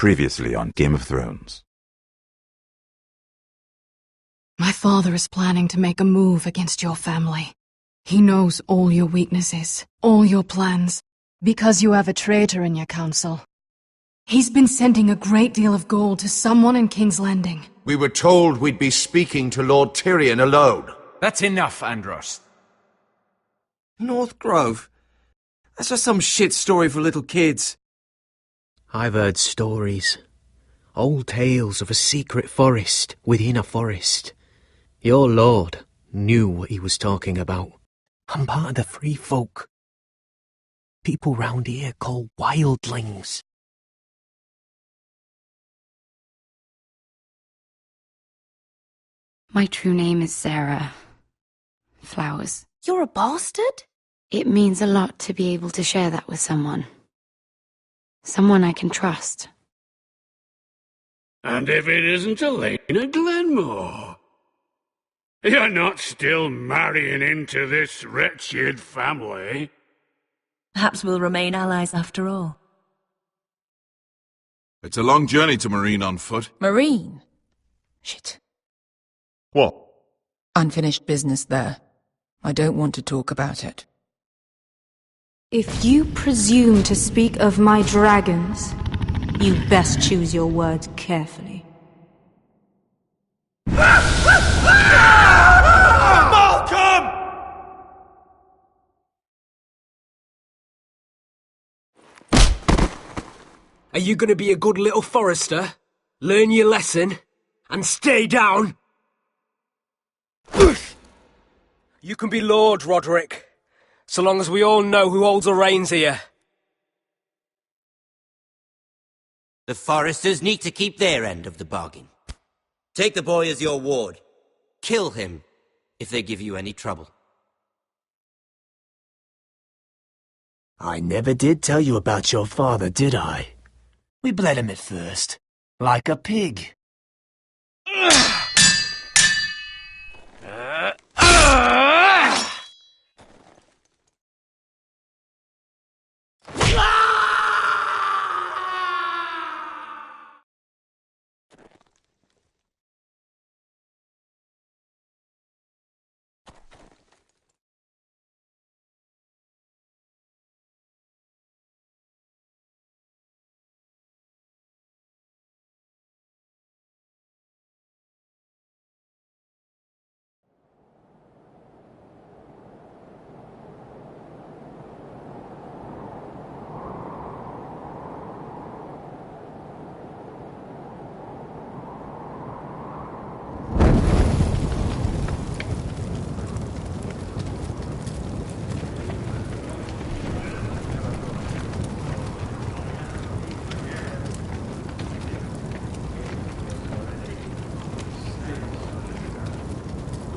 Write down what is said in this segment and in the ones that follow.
Previously on Game of Thrones. My father is planning to make a move against your family. He knows all your weaknesses, all your plans, because you have a traitor in your council. He's been sending a great deal of gold to someone in King's Landing. We were told we'd be speaking to Lord Tyrion alone. That's enough, Andros. North Grove? That's just some shit story for little kids. I've heard stories. Old tales of a secret forest within a forest. Your lord knew what he was talking about. I'm part of the free folk. People round here call wildlings. My true name is Sarah Flowers. You're a bastard? It means a lot to be able to share that with someone. Someone I can trust. And if it isn't Elena Glenmore? You're not still marrying into this wretched family? Perhaps we'll remain allies after all. It's a long journey to Marine on foot. Marine? Shit. What? Unfinished business there. I don't want to talk about it. If you presume to speak of my dragons, you best choose your words carefully. Malcolm! Are you going to be a good little forester? Learn your lesson? And stay down? You can be Lord, Roderick. So long as we all know who holds the reins here. The Foresters need to keep their end of the bargain. Take the boy as your ward. Kill him if they give you any trouble. I never did tell you about your father, did I? We bled him at first, like a pig.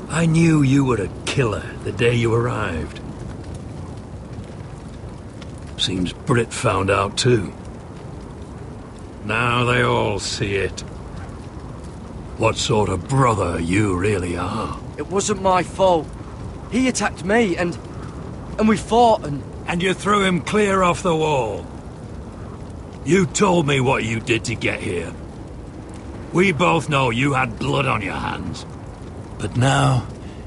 I knew you were a killer the day you arrived. Seems Brit found out too. Now they all see it. What sort of brother you really are. It wasn't my fault. He attacked me and we fought and... And you threw him clear off the wall. You told me what you did to get here. We both know you had blood on your hands. But now,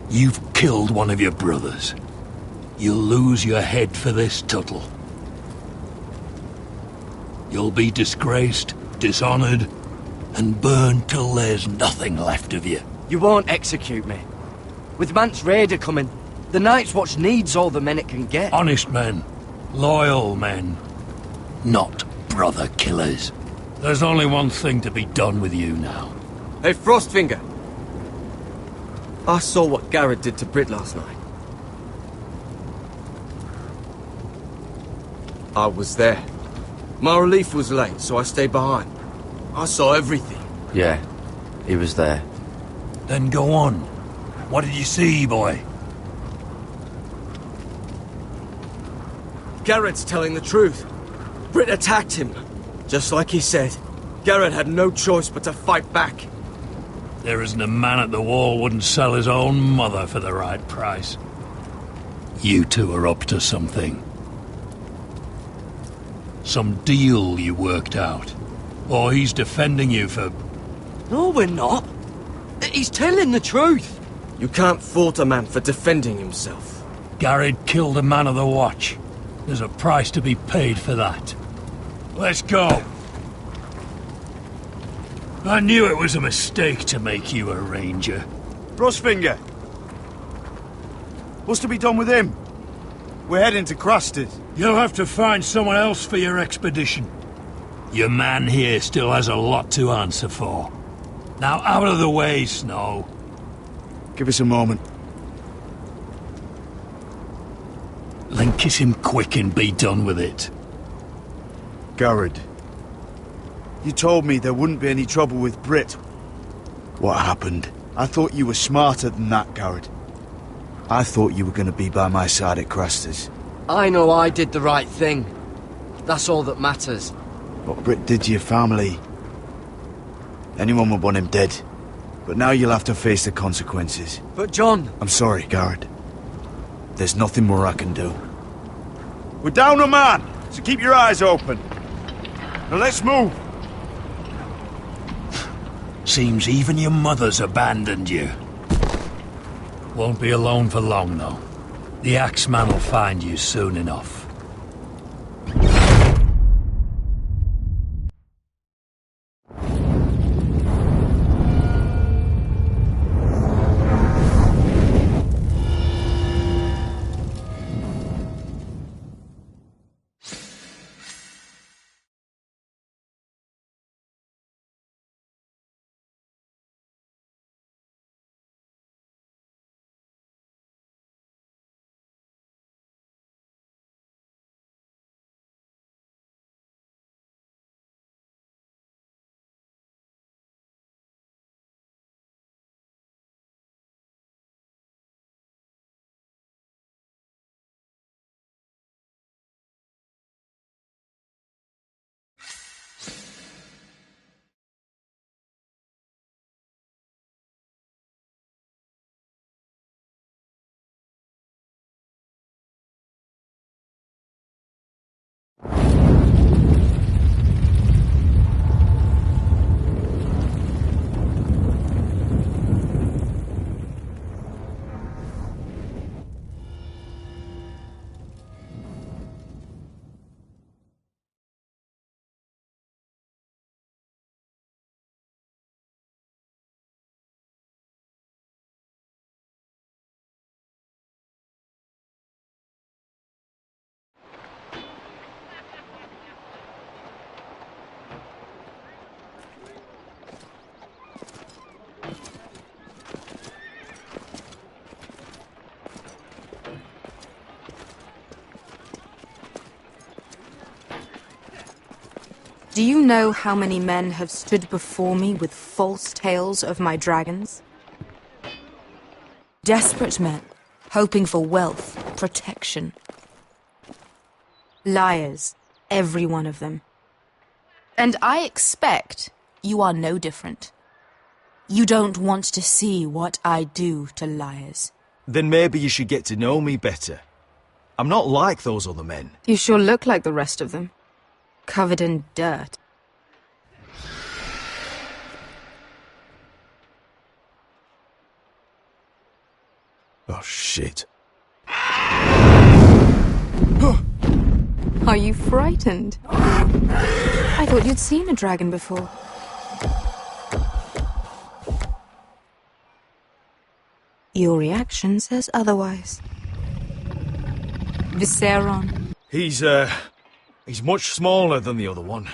you've killed one of your brothers. You'll lose your head for this, Tuttle. You'll be disgraced, dishonored, and burned till there's nothing left of you. You won't execute me. With Mance Rayder coming, the Night's Watch needs all the men it can get. Honest men. Loyal men. Not brother killers. There's only one thing to be done with you now. Hey, Frostfinger. I saw what Garrett did to Brit last night. I was there. My relief was late, so I stayed behind. I saw everything. Yeah, he was there. Then go on. What did you see, boy? Garrett's telling the truth. Brit attacked him. Just like he said. Garrett had no choice but to fight back. There isn't a man at the wall wouldn't sell his own mother for the right price. You two are up to something. Some deal you worked out. Or he's defending you for... No, we're not. He's telling the truth. You can't fault a man for defending himself. Garrett killed a man of the Watch. There's a price to be paid for that. Let's go. I knew it was a mistake to make you a ranger. Rosfinger! What's to be done with him? We're heading to Crusters. You'll have to find someone else for your expedition. Your man here still has a lot to answer for. Now out of the way, Snow. Give us a moment. Then kiss him quick and be done with it. Garrett, you told me there wouldn't be any trouble with Brit. What happened? I thought you were smarter than that, Garrett. I thought you were going to be by my side at Crusters. I know I did the right thing. That's all that matters. What Brit did to your family... anyone would want him dead. But now you'll have to face the consequences. But John... I'm sorry, Garrett. There's nothing more I can do. We're down a man, so keep your eyes open. Now let's move. Seems even your mother's abandoned you. Won't be alone for long, though. The Axeman will find you soon enough. Do you know how many men have stood before me with false tales of my dragons? Desperate men, hoping for wealth, protection. Liars, every one of them. And I expect you are no different. You don't want to see what I do to liars. Then maybe you should get to know me better. I'm not like those other men. You sure look like the rest of them. Covered in dirt. Oh, shit. Are you frightened? I thought you'd seen a dragon before. Your reaction says otherwise. Viserion. He's much smaller than the other one.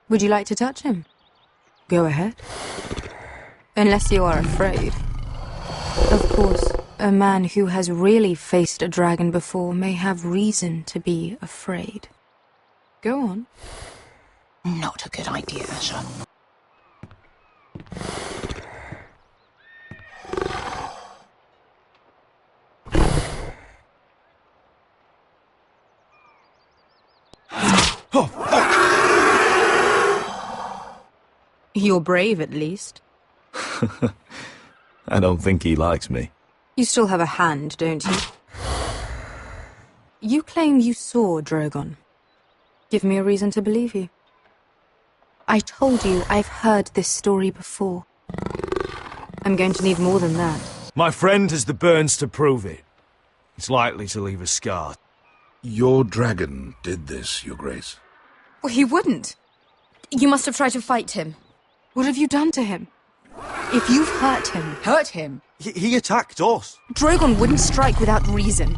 Would you like to touch him? Go ahead. Unless you are afraid. Of course, a man who has really faced a dragon before may have reason to be afraid. Go on. Not a good idea, Asher. You're brave, at least. I don't think he likes me. You still have a hand, don't you? You claim you saw Drogon. Give me a reason to believe you. I told you I've heard this story before. I'm going to need more than that. My friend has the burns to prove it. It's likely to leave a scar. Your dragon did this, Your Grace. Well, he wouldn't. You must have tried to fight him. What have you done to him? If you've hurt him... Hurt him? He attacked us. Drogon wouldn't strike without reason.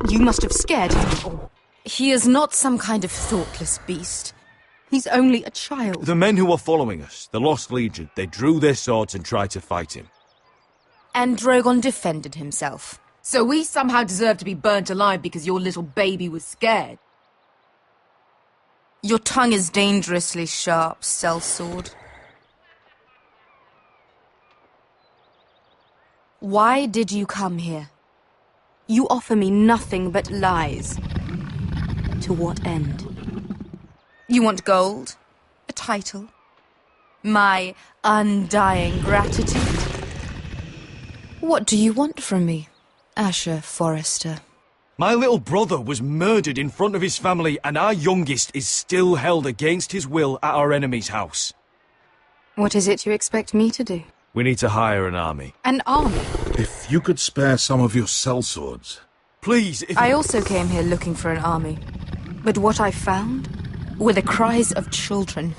You must have scared him. He is not some kind of thoughtless beast. He's only a child. The men who were following us, the Lost Legion, they drew their swords and tried to fight him. And Drogon defended himself. So we somehow deserve to be burnt alive because your little baby was scared? Your tongue is dangerously sharp, sellsword. Why did you come here? You offer me nothing but lies. To what end? You want gold? A title? My undying gratitude? What do you want from me, Asher Forrester? My little brother was murdered in front of his family, and our youngest is still held against his will at our enemy's house. What is it you expect me to do? We need to hire an army. An army? If you could spare some of your sellswords. Please, if I also came here looking for an army. But what I found were the cries of children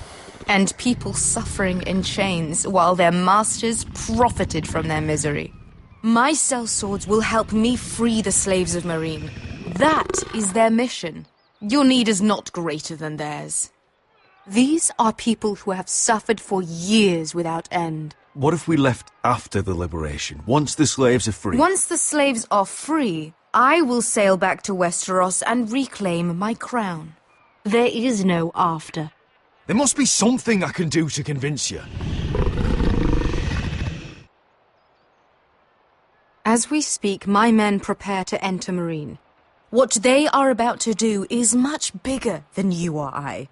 and people suffering in chains while their masters profited from their misery. My sellswords will help me free the slaves of Meereen. That is their mission. Your need is not greater than theirs. These are people who have suffered for years without end. What if we left after the liberation, once the slaves are free? Once the slaves are free, I will sail back to Westeros and reclaim my crown. There is no after. There must be something I can do to convince you. As we speak, my men prepare to enter Meereen. What they are about to do is much bigger than you or I.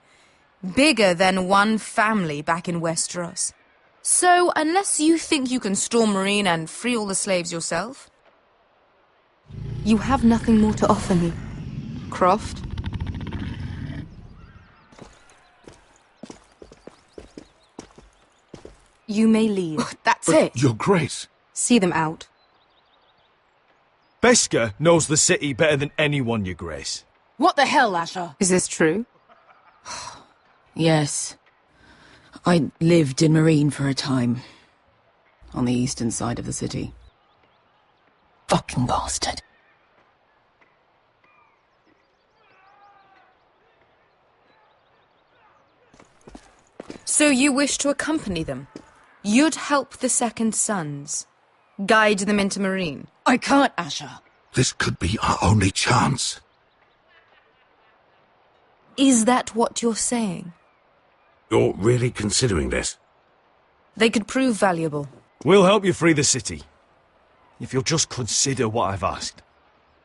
Bigger than one family back in Westeros. So, unless you think you can storm Meereen and free all the slaves yourself, you have nothing more to offer me, Croft. You may leave. That's it. Your Grace. See them out. Beskha knows the city better than anyone, Your Grace. What the hell, Asher? Is this true? Yes. I lived in Meereen for a time. On the eastern side of the city. Fucking bastard. So you wish to accompany them? You'd help the Second Sons? Guide them into Meereen? I can't, Asher. This could be our only chance. Is that what you're saying? You're really considering this? They could prove valuable. We'll help you free the city. If you'll just consider what I've asked.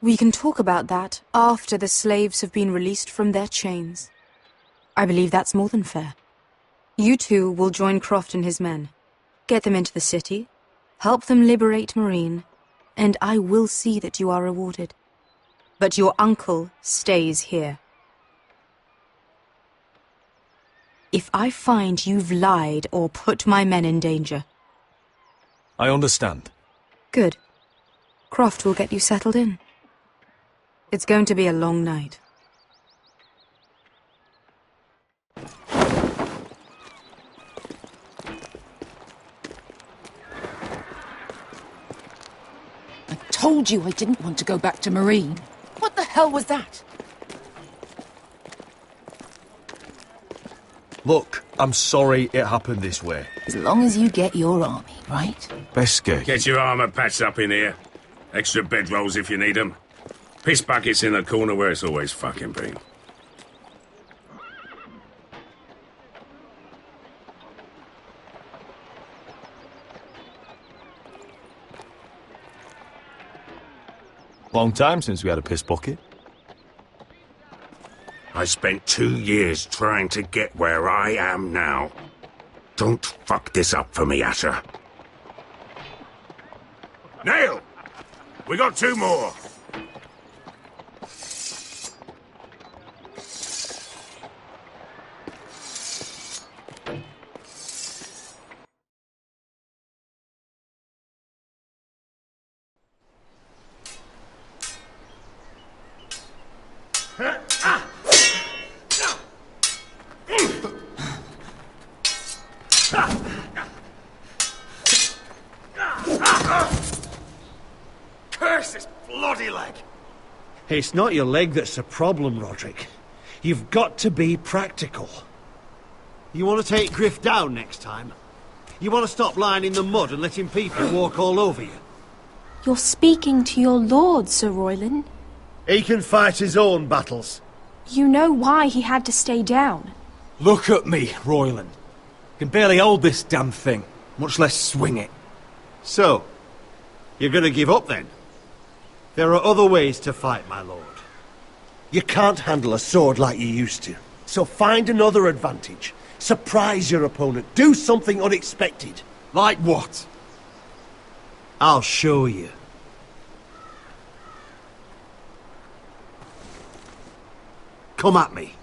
We can talk about that after the slaves have been released from their chains. I believe that's more than fair. You two will join Croft and his men. Get them into the city, help them liberate Meereen, and I will see that you are rewarded. But your uncle stays here. If I find you've lied or put my men in danger... I understand. Good. Croft will get you settled in. It's going to be a long night. I told you I didn't want to go back to Meereen. What the hell was that? Look, I'm sorry it happened this way. As long as you get your army, right? Beskha. Get your armour patched up in here. Extra bedrolls if you need them. Piss buckets in the corner where it's always fucking been. Long time since we had a piss bucket. I spent 2 years trying to get where I am now. Don't fuck this up for me, Asher. Nail! We got 2 more. It's not your leg that's the problem, Roderick. You've got to be practical. You want to take Griff down next time? You want to stop lying in the mud and letting people walk all over you? You're speaking to your lord, Sir Royland. He can fight his own battles. You know why he had to stay down. Look at me, Royland. Can barely hold this damn thing, much less swing it. So, you're going to give up then? There are other ways to fight, my lord. You can't handle a sword like you used to. So find another advantage. Surprise your opponent. Do something unexpected. Like what? I'll show you. Come at me.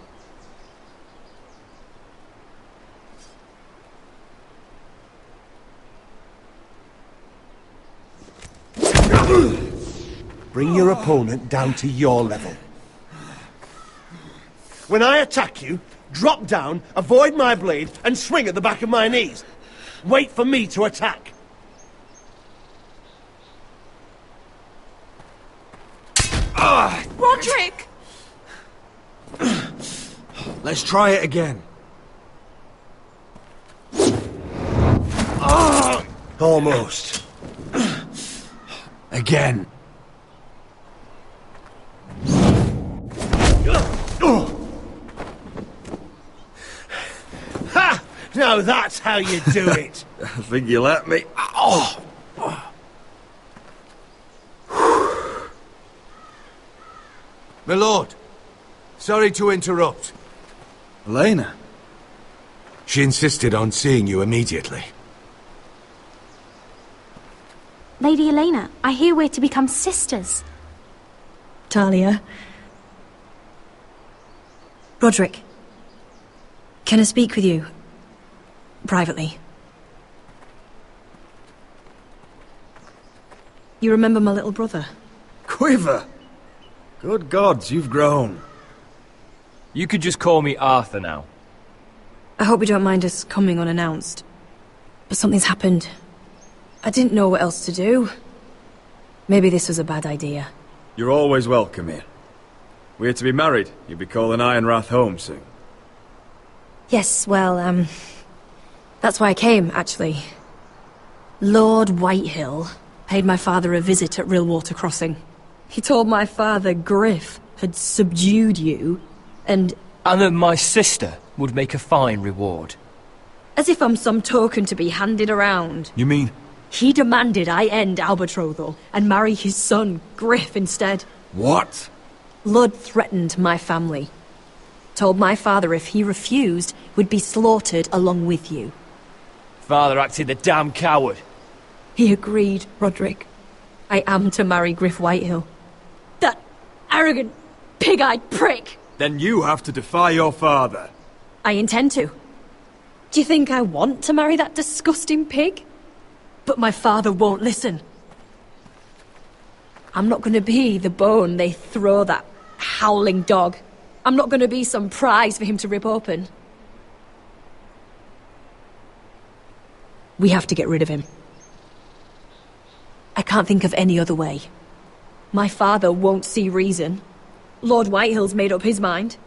Bring your opponent down to your level. When I attack you, drop down, avoid my blade, and swing at the back of my knees. Wait for me to attack. Roderick! Let's try it again. Almost. Again. Ha! Now that's how you do it. I think you let me. Oh! My lord, sorry to interrupt. Elena? She insisted on seeing you immediately. Lady Elena, I hear we're to become sisters. Talia. Roderick. Can I speak with you? Privately. You remember my little brother? Quiver! Good gods, you've grown. You could just call me Arthur now. I hope you don't mind us coming unannounced. But something's happened. I didn't know what else to do. Maybe this was a bad idea. You're always welcome here. We're to be married. You'll be calling Ironrath home soon. Yes, well, that's why I came, actually. Lord Whitehill paid my father a visit at Rillwater Crossing. He told my father Griff had subdued you, and that my sister would make a fine reward. As if I'm some token to be handed around. You mean? He demanded I end our betrothal and marry his son, Griff, instead. What? Lord threatened my family. Told my father if he refused, would be slaughtered along with you. Father acted the damn coward. He agreed, Roderick. I am to marry Griff Whitehill. That arrogant, pig-eyed prick! Then you have to defy your father. I intend to. Do you think I want to marry that disgusting pig? But my father won't listen. I'm not going to be the bone they throw that howling dog. I'm not going to be some prize for him to rip open. We have to get rid of him. I can't think of any other way. My father won't see reason. Lord Whitehill's made up his mind.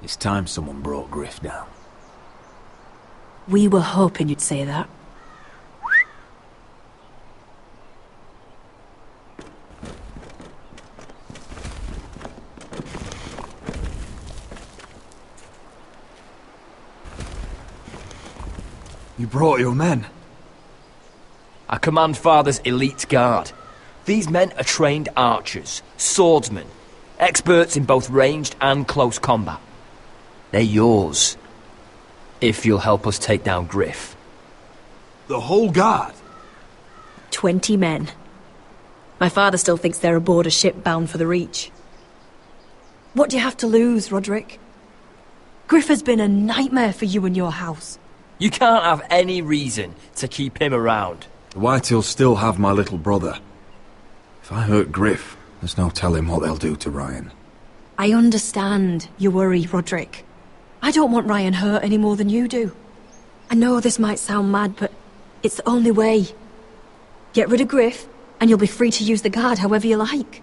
It's time someone brought Griff down. We were hoping you'd say that. You brought your men. I command Father's elite guard. These men are trained archers, swordsmen, experts in both ranged and close combat. They're yours, if you'll help us take down Griff. The whole guard? 20 men. My father still thinks they're aboard a ship bound for the Reach. What do you have to lose, Roderick? Griff has been a nightmare for you and your house. You can't have any reason to keep him around. The Whitehills still have my little brother. If I hurt Griff, there's no telling what they'll do to Ryan. I understand your worry, Roderick. I don't want Ryan hurt any more than you do. I know this might sound mad, but it's the only way. Get rid of Griff, And you'll be free to use the guard however you like.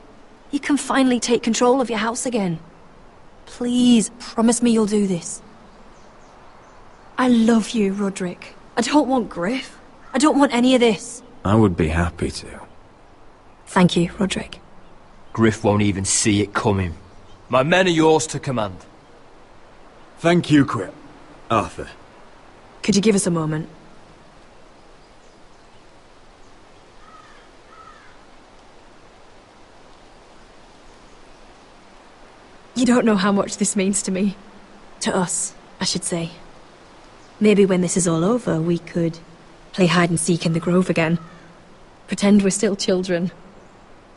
You can finally take control of your house again. Please, promise me you'll do this. I love you, Roderick. I don't want Griff. I don't want any of this. I would be happy to. Thank you, Roderick. Griff won't even see it coming. My men are yours to command. Thank you, Quip. Arthur. Could you give us a moment? You don't know how much this means to me. To us, I should say. Maybe when this is all over, we could play hide and seek in the grove again. Pretend we're still children.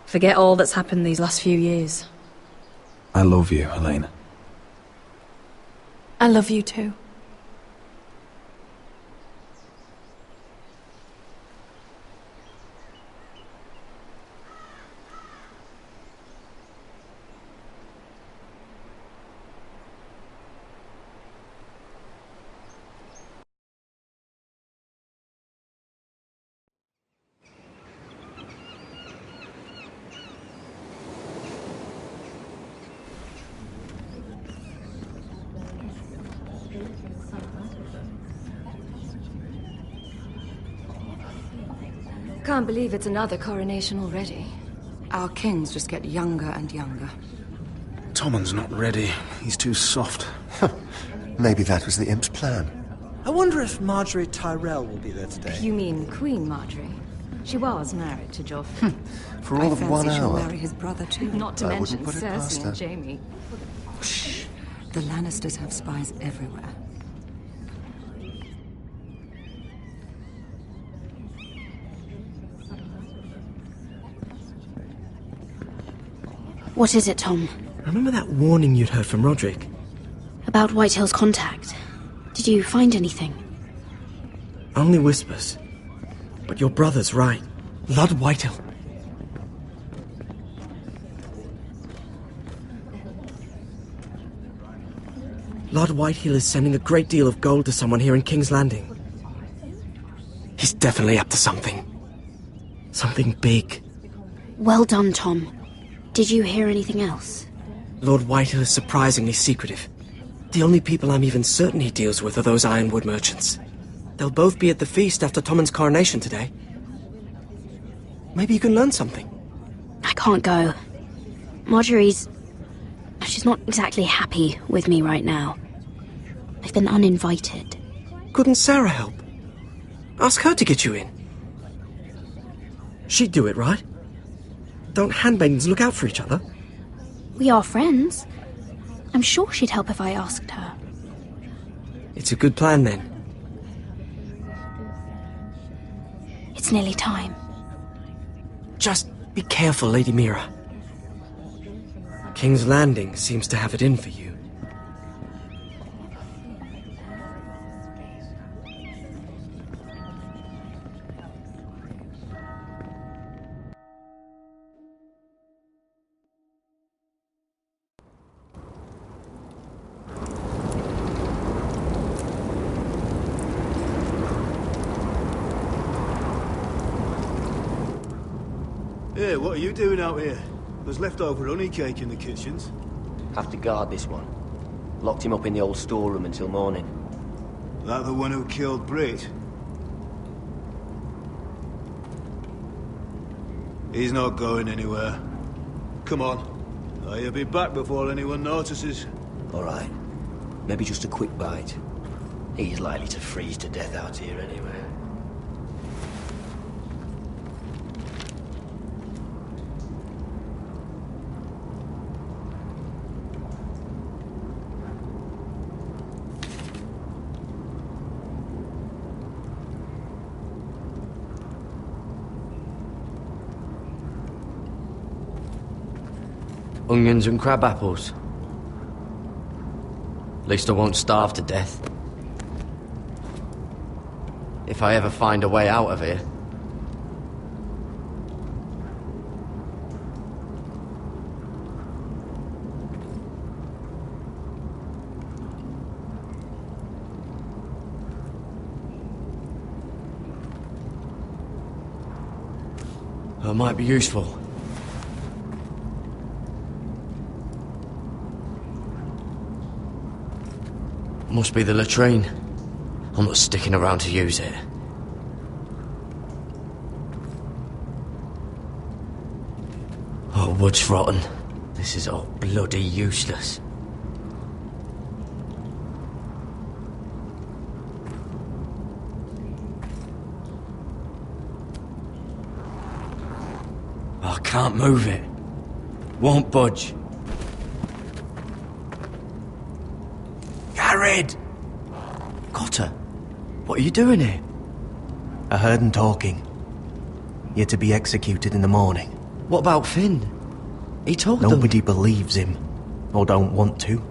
Forget all that's happened these last few years. I love you, Elena. I love you too. Can't believe it's another coronation already. Our kings just get younger and younger. Tommen's not ready. He's too soft. Maybe that was the imp's plan. I wonder if Marjorie Tyrell will be there today. You mean Queen Marjorie? She was married to Joffrey. For all of 1 she'll hour. marry his brother too. Not to I mention wouldn't put it past Cersei her. and Jaime. Shh. The Lannisters have spies everywhere. What is it, Tom? Remember that warning you'd heard from Roderick? About Whitehill's contact. Did you find anything? Only whispers. But your brother's right. Lord Whitehill. Lord Whitehill is sending a great deal of gold to someone here in King's Landing. He's definitely up to something. Something big. Well done, Tom. Did you hear anything else? Lord Whitehill is surprisingly secretive. The only people I'm even certain he deals with are those Ironwood merchants. They'll both be at the feast after Tommen's coronation today. Maybe you can learn something. I can't go. Marjorie's... she's not exactly happy with me right now. I've been uninvited. Couldn't Sarah help? Ask her to get you in. She'd do it, right? Don't handmaidens look out for each other? We are friends. I'm sure she'd help if I asked her. It's a good plan, then. It's nearly time. Just be careful, Lady Mira. King's Landing seems to have it in for you. Hey, what are you doing out here? There's leftover honey cake in the kitchens. Have to guard this one. Locked him up in the old storeroom until morning. That the one who killed Brit? He's not going anywhere. Come on. You'll be back before anyone notices. All right. Maybe just a quick bite. He's likely to freeze to death out here anyway. Onions and crab apples. At least I won't starve to death. If I ever find a way out of here. It might be useful. Must be the latrine. I'm not sticking around to use it. Oh, wood's rotten. This is all bloody useless. I can't move it. Won't budge. Gared! Cotter, what are you doing here? I heard him talking. You're to be executed in the morning. What about Finn? He told them. Nobody believes him, or don't want to.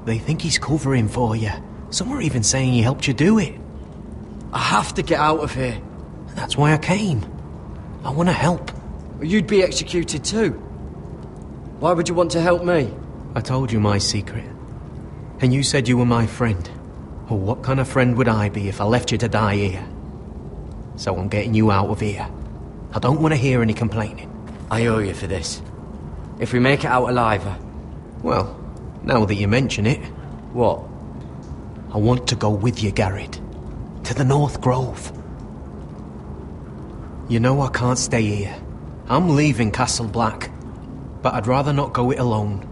They think he's covering for you. Some are even saying he helped you do it. I have to get out of here. That's why I came. I want to help. You'd be executed too. Why would you want to help me? I told you my secret. And you said you were my friend. Well, what kind of friend would I be if I left you to die here? So I'm getting you out of here. I don't want to hear any complaining. I owe you for this. If we make it out alive... Well, now that you mention it... What? I want to go with you, Gared. To the North Grove. You know I can't stay here. I'm leaving Castle Black. But I'd rather not go it alone.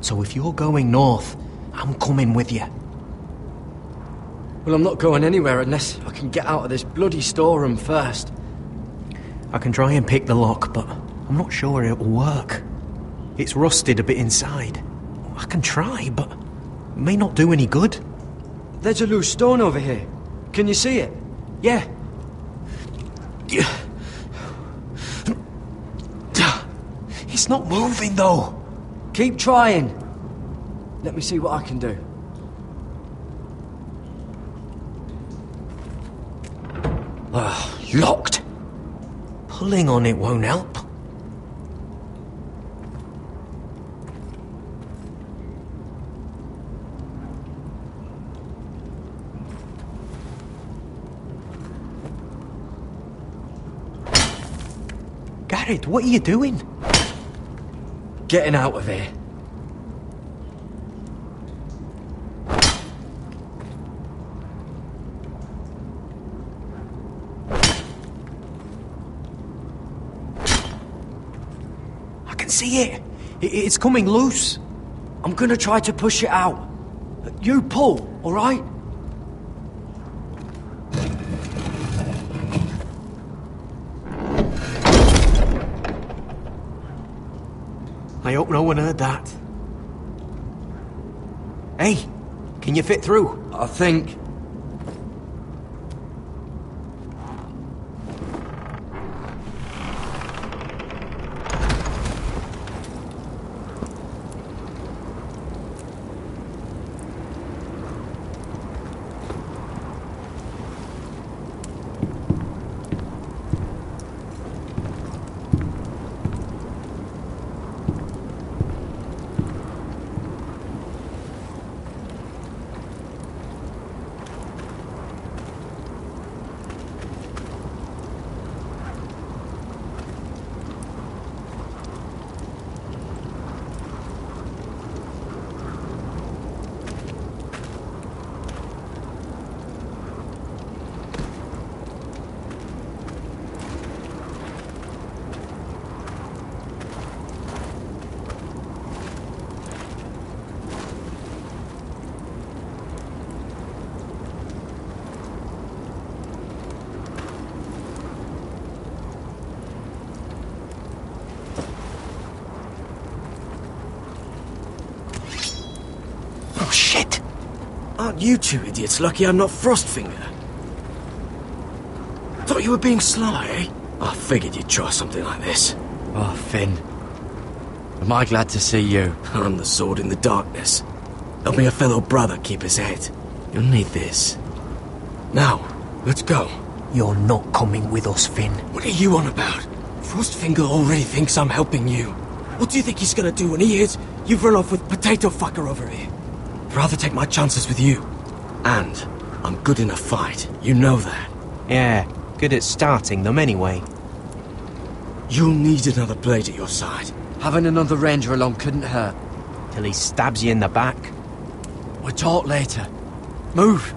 So if you're going north, I'm coming with you. Well, I'm not going anywhere unless I can get out of this bloody storeroom first. I can try and pick the lock, but I'm not sure it'll work. It's rusted a bit inside. I can try, but it may not do any good. There's a loose stone over here. Can you see it? Yeah. It's not moving, though. Keep trying. Let me see what I can do. Locked. Pulling on it won't help. Gared, what are you doing? Getting out of here. I can see it. It's coming loose. I'm gonna try to push it out. You pull, all right? I hope no one heard that. Hey, can you fit through? I think. Oh, shit! Aren't you two idiots lucky I'm not Frostfinger? Thought you were being sly, eh? I figured you'd try something like this. Oh, Finn. Am I glad to see you? I'm the sword in the darkness. Help me a fellow brother keep his head. You'll need this. Now, let's go. You're not coming with us, Finn. What are you on about? Frostfinger already thinks I'm helping you. What do you think he's gonna do when he hears you've run off with Potato Fucker over here? I'd rather take my chances with you. And I'm good in a fight. You know that. Yeah, good at starting them anyway. You'll need another blade at your side. Having another ranger along couldn't hurt. Till he stabs you in the back. We'll talk later. Move!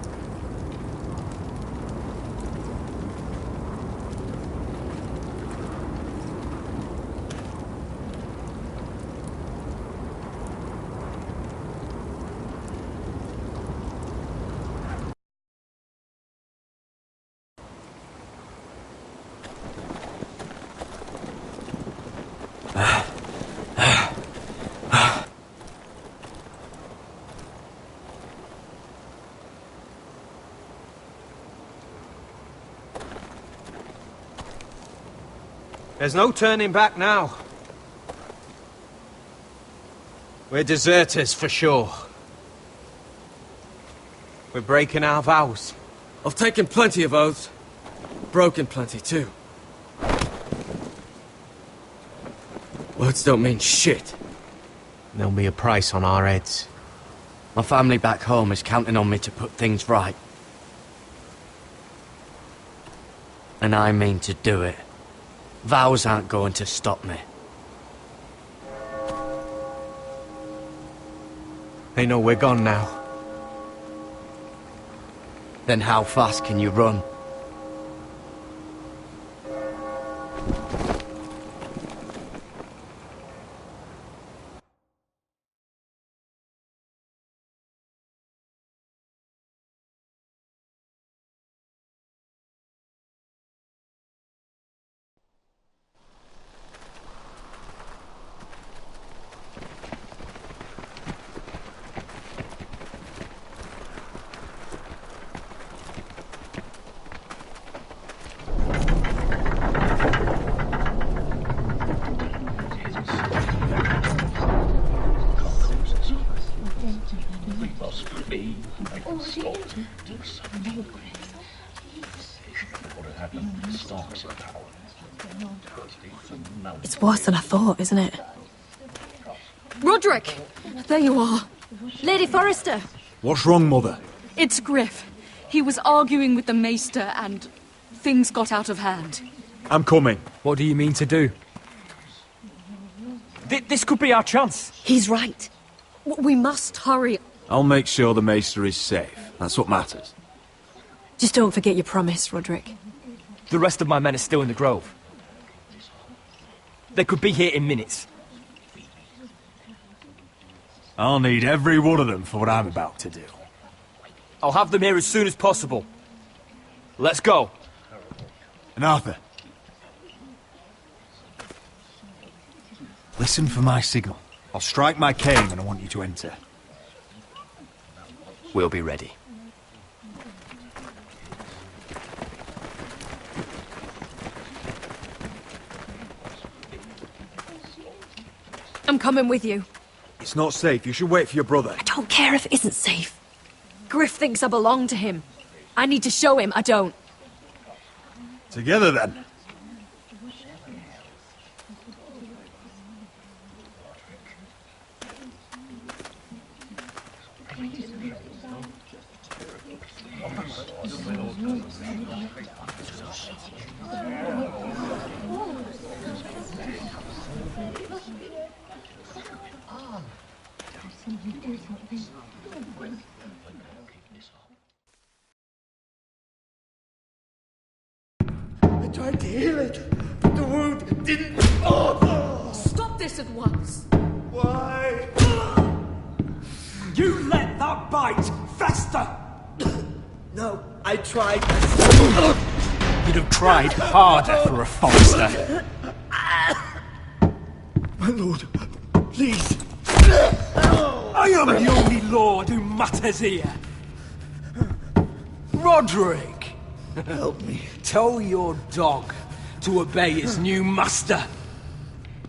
There's no turning back now. We're deserters for sure. We're breaking our vows. I've taken plenty of oaths. Broken plenty too. Words don't mean shit. There'll be a price on our heads. My family back home is counting on me to put things right. And I mean to do it. Vows aren't going to stop me. They know we're gone now. Then how fast can you run? It's worse than I thought, isn't it? Roderick! There you are. Lady Forrester! What's wrong, Mother? It's Griff. He was arguing with the Maester and things got out of hand. I'm coming. What do you mean to do? This could be our chance. He's right. We must hurry. I'll make sure the Maester is safe. That's what matters. Just don't forget your promise, Roderick. The rest of my men are still in the grove. They could be here in minutes. I'll need every one of them for what I'm about to do. I'll have them here as soon as possible. Let's go. And Arthur, listen for my signal. I'll strike my cane when I want you to enter. We'll be ready. I'm coming with you. It's not safe. You should wait for your brother. I don't care if it isn't safe. Griff thinks I belong to him. I need to show him I don't. Together, then. I tried to heal it, but the wound didn't... Oh! Stop this at once! Why? You let that bite fester! No, I tried. You'd have tried harder for a Forrester. My lord, please. I am the only lord who matters here. Roderick! Help me. Tell your dog to obey its new master.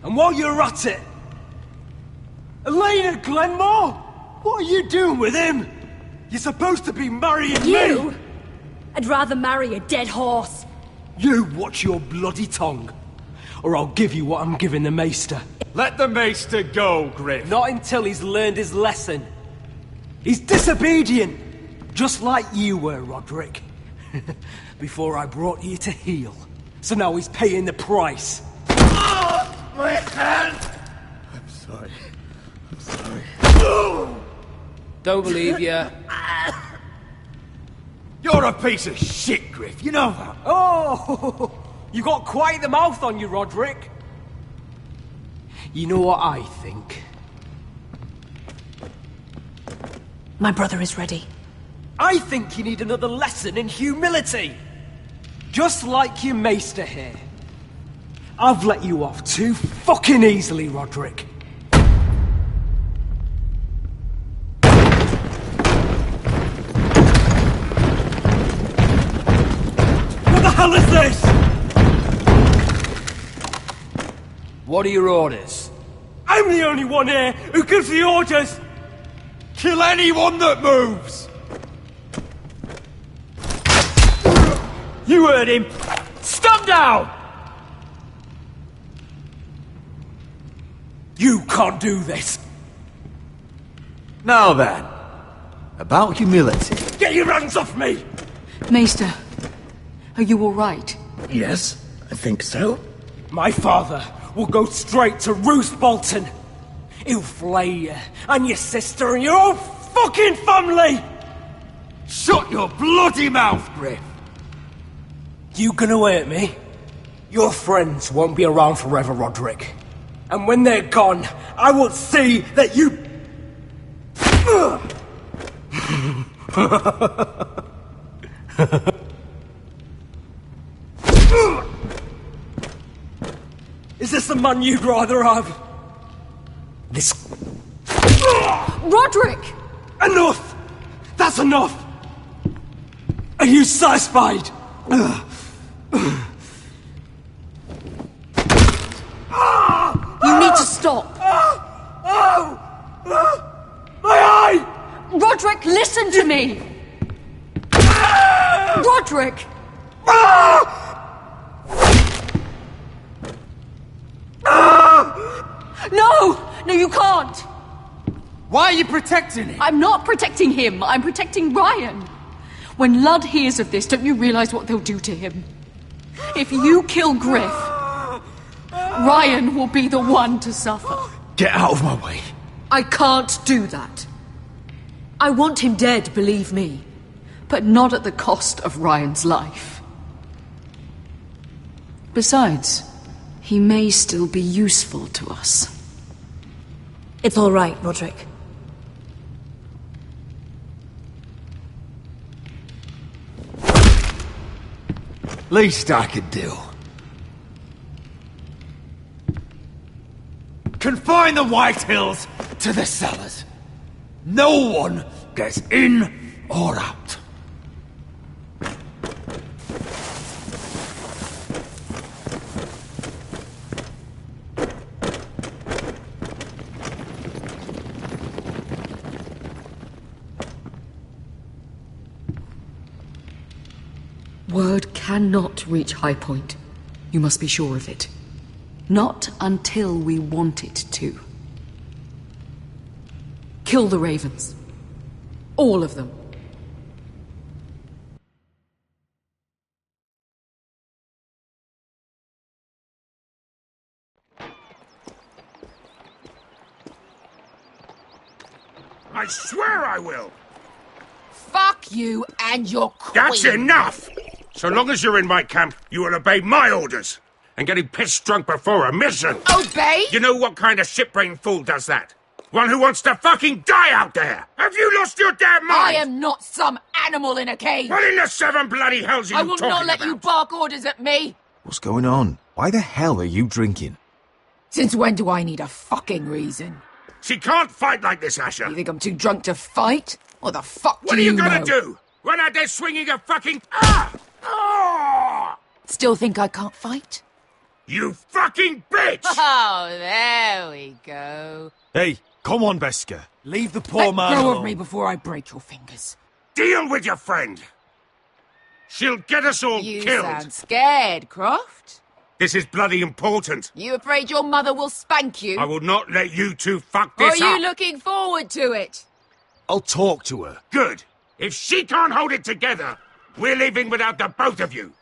And while you're at it... Elena Glenmore! What are you doing with him? You're supposed to be marrying You? me! I'd rather marry a dead horse. You watch your bloody tongue, or I'll give you what I'm giving the Maester. Let the Maester go, Griff. Not until he's learned his lesson. He's disobedient, just like you were, Roderick. Before I brought you to heel. So now he's paying the price. I'm sorry. I'm sorry. Don't believe you. You're a piece of shit, Griff. You know that. Oh, you got quite the mouth on you, Roderick. You know what I think? My brother is ready. I think you need another lesson in humility. Just like your maester here. I've let you off too fucking easily, Roderick. What the hell is this? What are your orders? I'm the only one here who gives the orders. Kill anyone that moves! You heard him! Stand down! You can't do this! Now then, about humility. Get your hands off me! Maester, are you all right? Yes, I think so. My father will go straight to Roose Bolton. He'll flay you, and your sister, and your whole fucking family! Shut your bloody mouth, Griff! You gonna hurt me? Your friends won't be around forever, Roderick. And when they're gone, I will see that you... Is this the man you'd rather have? This... Roderick! Enough! That's enough! Are you satisfied? You need to stop! My eye! Roderick, listen to me! Roderick! No! No, you can't! Why are you protecting him? I'm not protecting him. I'm protecting Ryan. When Ludd hears of this, don't you realize what they'll do to him? If you kill Griff, Ryan will be the one to suffer. Get out of my way. I can't do that. I want him dead, believe me. But not at the cost of Ryan's life. Besides, he may still be useful to us. It's all right, Roderick. Least I could do. Confine the White Hills to the cellars. No one gets in or out. Word cannot reach High Point. You must be sure of it. Not until we want it to. Kill the ravens. All of them. I swear I will! Fuck you and your queen. That's enough! So long as you're in my camp, you will obey my orders. And getting pissed drunk before a mission. Obey? You know what kind of shit-brained fool does that? One who wants to fucking die out there! Have you lost your damn mind? I am not some animal in a cage. What in the seven bloody hells are you I will talking not let about? you bark orders at me. What's going on? Why the hell are you drinking? Since when do I need a fucking reason? She can't fight like this, Asher. You think I'm too drunk to fight? What the fuck What do are you know? gonna do? Run out there swinging a fucking... Ah! Ah! Still think I can't fight? You fucking bitch! Oh, there we go. Hey, come on, Beskar. Leave the poor Let man go alone. of me before I break your fingers. Deal with your friend. She'll get us all You killed. sound scared, Croft. This is bloody important. You afraid your mother will spank you? I will not let you two fuck Or are this you up. looking forward to it? I'll talk to her. Good. If she can't hold it together, we're leaving without the both of you.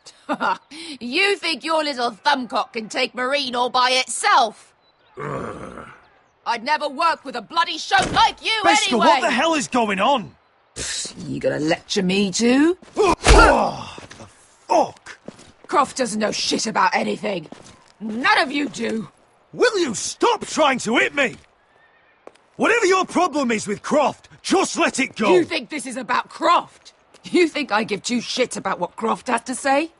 You think your little thumbcock can take Marine all by itself? I'd never work with a bloody show like you Beskha, anyway! what the hell is going on? You gonna lecture me too? Fuck! Croft doesn't know shit about anything. None of you do. Will you stop trying to hit me? Whatever your problem is with Croft, just let it go. You think this is about Croft? You think I give two shits about what Croft has to say?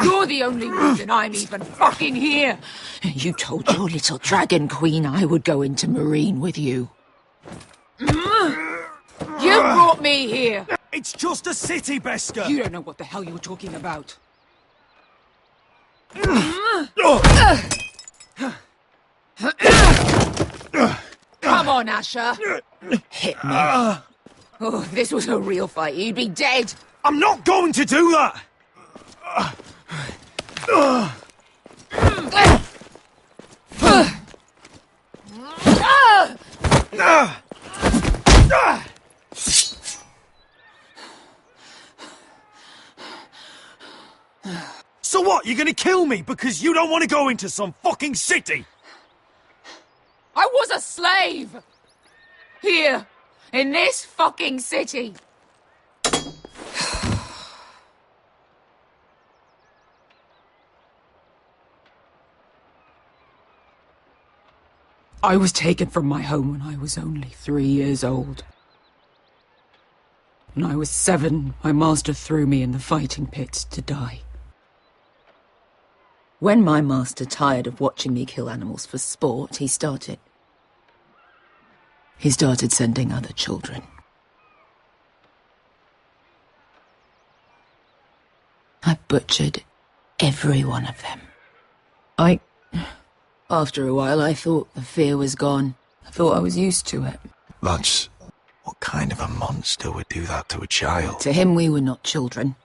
You're the only reason I'm even fucking here. You told your little dragon queen I would go into Marine with you. You brought me here. It's just a city, Beskha. You don't know what the hell you were talking about. Come on, Asher. Hit me. Oh, this was a real fight. You'd be dead. I'm not going to do that. So what, you're gonna kill me because you don't want to go into some fucking city? I was a slave! Here, in this fucking city. I was taken from my home when I was only 3 years old. When I was 7, my master threw me in the fighting pits to die. When my master tired of watching me kill animals for sport, he started sending other children. I butchered every one of them. After a while, I thought the fear was gone. I thought I was used to it. Lads, what kind of a monster would do that to a child? To him, we were not children.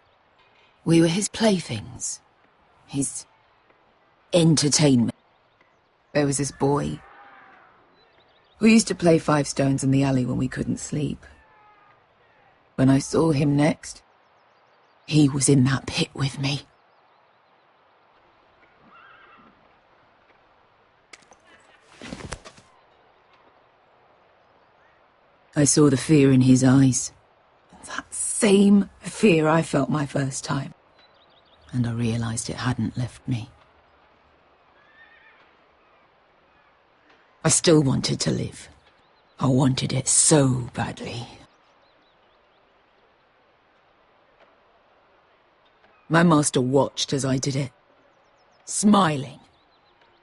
We were his playthings. His entertainment. There was this boy. We used to play 5 stones in the alley when we couldn't sleep. When I saw him next, he was in that pit with me. I saw the fear in his eyes. That same fear I felt my first time. And I realized it hadn't left me. I still wanted to live. I wanted it so badly. My master watched as I did it, smiling.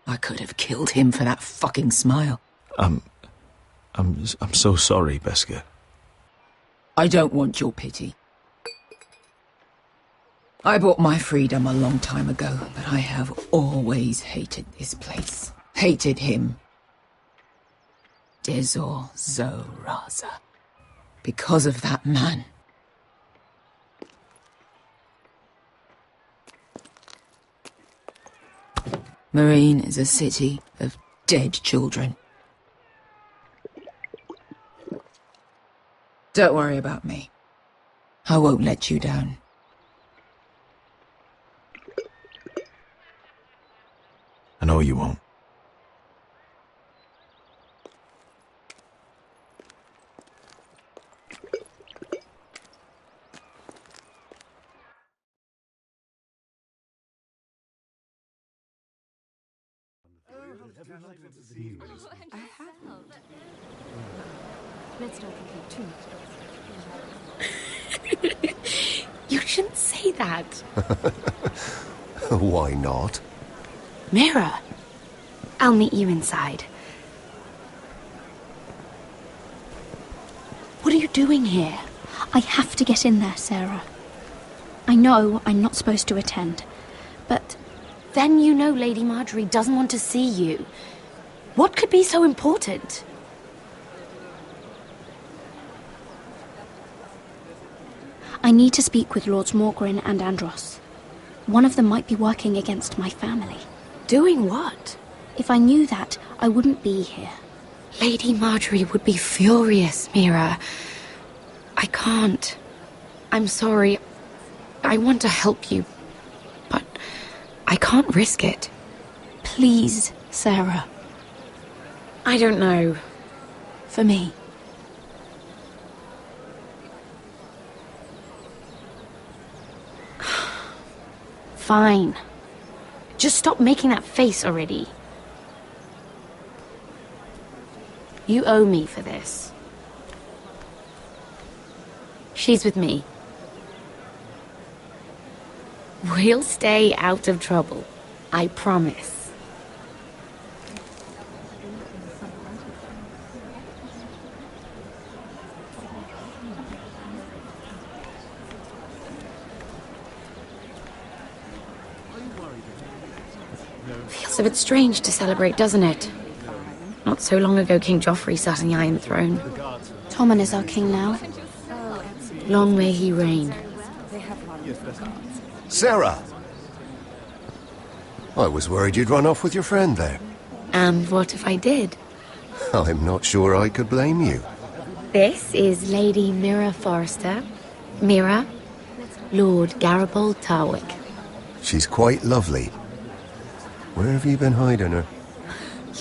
I could have killed him for that fucking smile. I'm so sorry, Beskha. I don't want your pity. I bought my freedom a long time ago, but I have always hated this place. Hated him. Dezor Zo Raza. Because of that man. Marine is a city of dead children. Don't worry about me. I won't let you down. I know you won't. I have. Let's not compete too much. You shouldn't say that. Why not? Mira, I'll meet you inside. What are you doing here? I have to get in there, Sarah. I know I'm not supposed to attend, but... Then you know Lady Marjorie doesn't want to see you. What could be so important? I need to speak with Lords Morgrin and Andros. One of them might be working against my family. Doing what? If I knew that, I wouldn't be here. Lady Marjorie would be furious, Mira. I can't. I'm sorry. I want to help you, I can't risk it. Please, Sarah. I don't know. For me. Fine. Just stop making that face already. You owe me for this. She's with me. We'll stay out of trouble. I promise. Feels a bit strange to celebrate, doesn't it? Not so long ago, King Joffrey sat on the Iron Throne. Tommen is our king now. Long may he reign. Sarah! I was worried you'd run off with your friend there. And what if I did? I'm not sure I could blame you. This is Lady Mira Forrester. Mira, Lord Garibald Tarwick. She's quite lovely. Where have you been hiding her?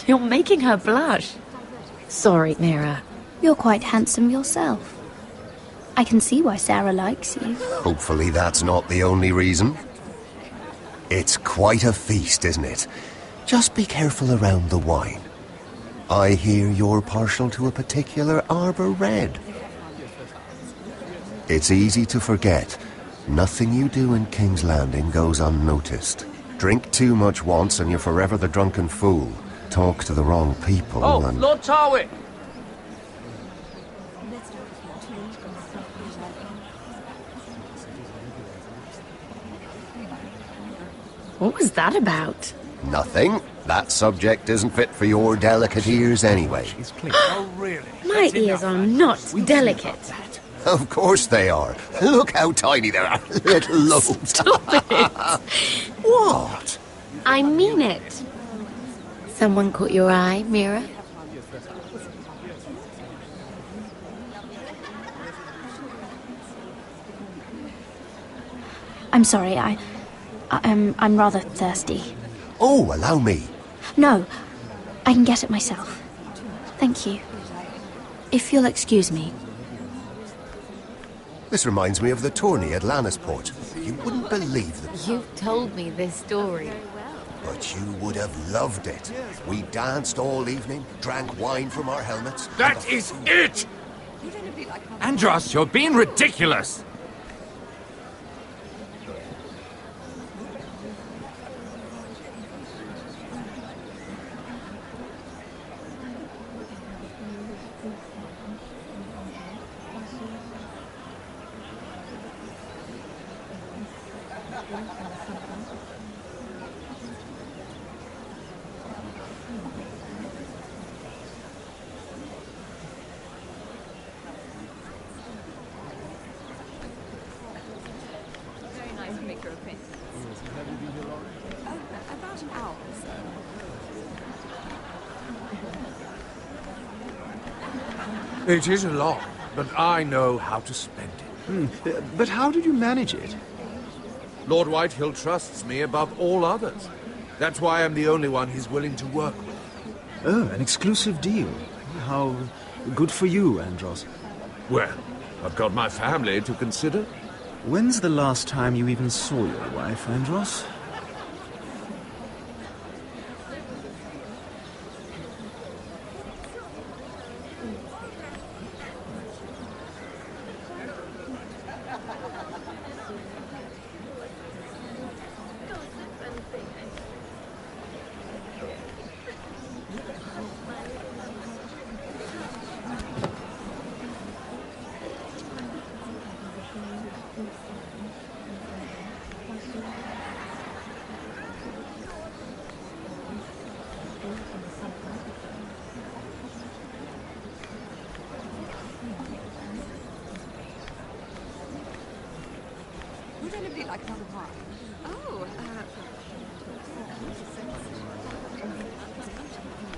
You're making her blush. Sorry, Mira. You're quite handsome yourself. I can see why Sarah likes you. Hopefully that's not the only reason. It's quite a feast, isn't it? Just be careful around the wine. I hear you're partial to a particular Arbor Red. It's easy to forget. Nothing you do in King's Landing goes unnoticed. Drink too much once and you're forever the drunken fool. Talk to the wrong people and... Lord Tarwick! What was that about? Nothing. That subject isn't fit for your delicate ears anyway. Oh, really? My ears are not delicate. Of course they are. Look how tiny they are. Little lobes. Stop it! What? I mean it. Someone caught your eye, Mira? I'm sorry, I'm rather thirsty. Oh, allow me. No, I can get it myself. Thank you. If you'll excuse me. This reminds me of the tourney at Lannisport. You wouldn't believe the... You've told me this story. But you would have loved it. We danced all evening, drank wine from our helmets. That is it! Andros, you're being ridiculous! It is a lot, but I know how to spend it. But how did you manage it? Lord Whitehill trusts me above all others. That's why I'm the only one he's willing to work with. Oh, an exclusive deal. How good for you, Andros. Well, I've got my family to consider. When's the last time you even saw your wife, Andros?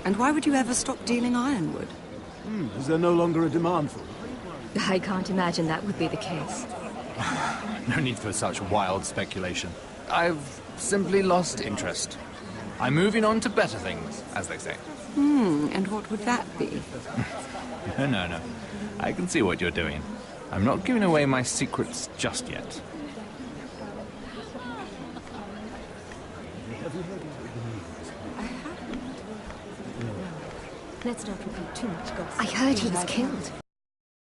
And why would you ever stop dealing ironwood? Is there no longer a demand for it? I can't imagine that would be the case. No need for such wild speculation. I've Simply lost interest. I'm moving on to better things, as they say. And what would that be? No. I can see what you're doing. I'm not giving away my secrets just yet. Let's not repeat too much gossip. I heard he was killed.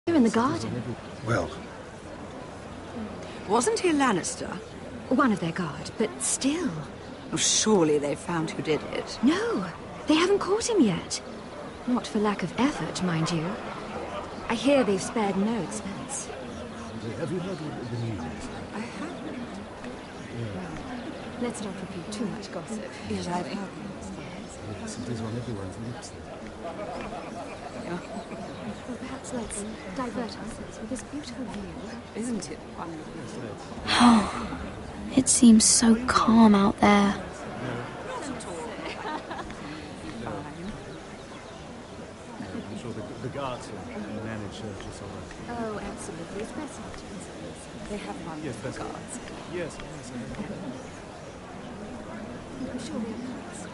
Here in the garden. Well, Wasn't he a Lannister? One of their guard, but still. Well, surely they found who did it. No, they haven't caught him yet. Not for lack of effort, mind you. I hear they've spared no expense. have you heard of the news? I haven't. Let's not repeat too much gossip. Yes, I've heard. Yes, it is on everyone's lips. Well, perhaps let's divert ourselves with this beautiful view. Isn't it wonderful? Oh, it seems so calm out there. I'm sure the guards will manage just all right. Oh, absolutely. It's best not to. They have wonderful Yes, best guards. Yes. I'm sure we'll pass.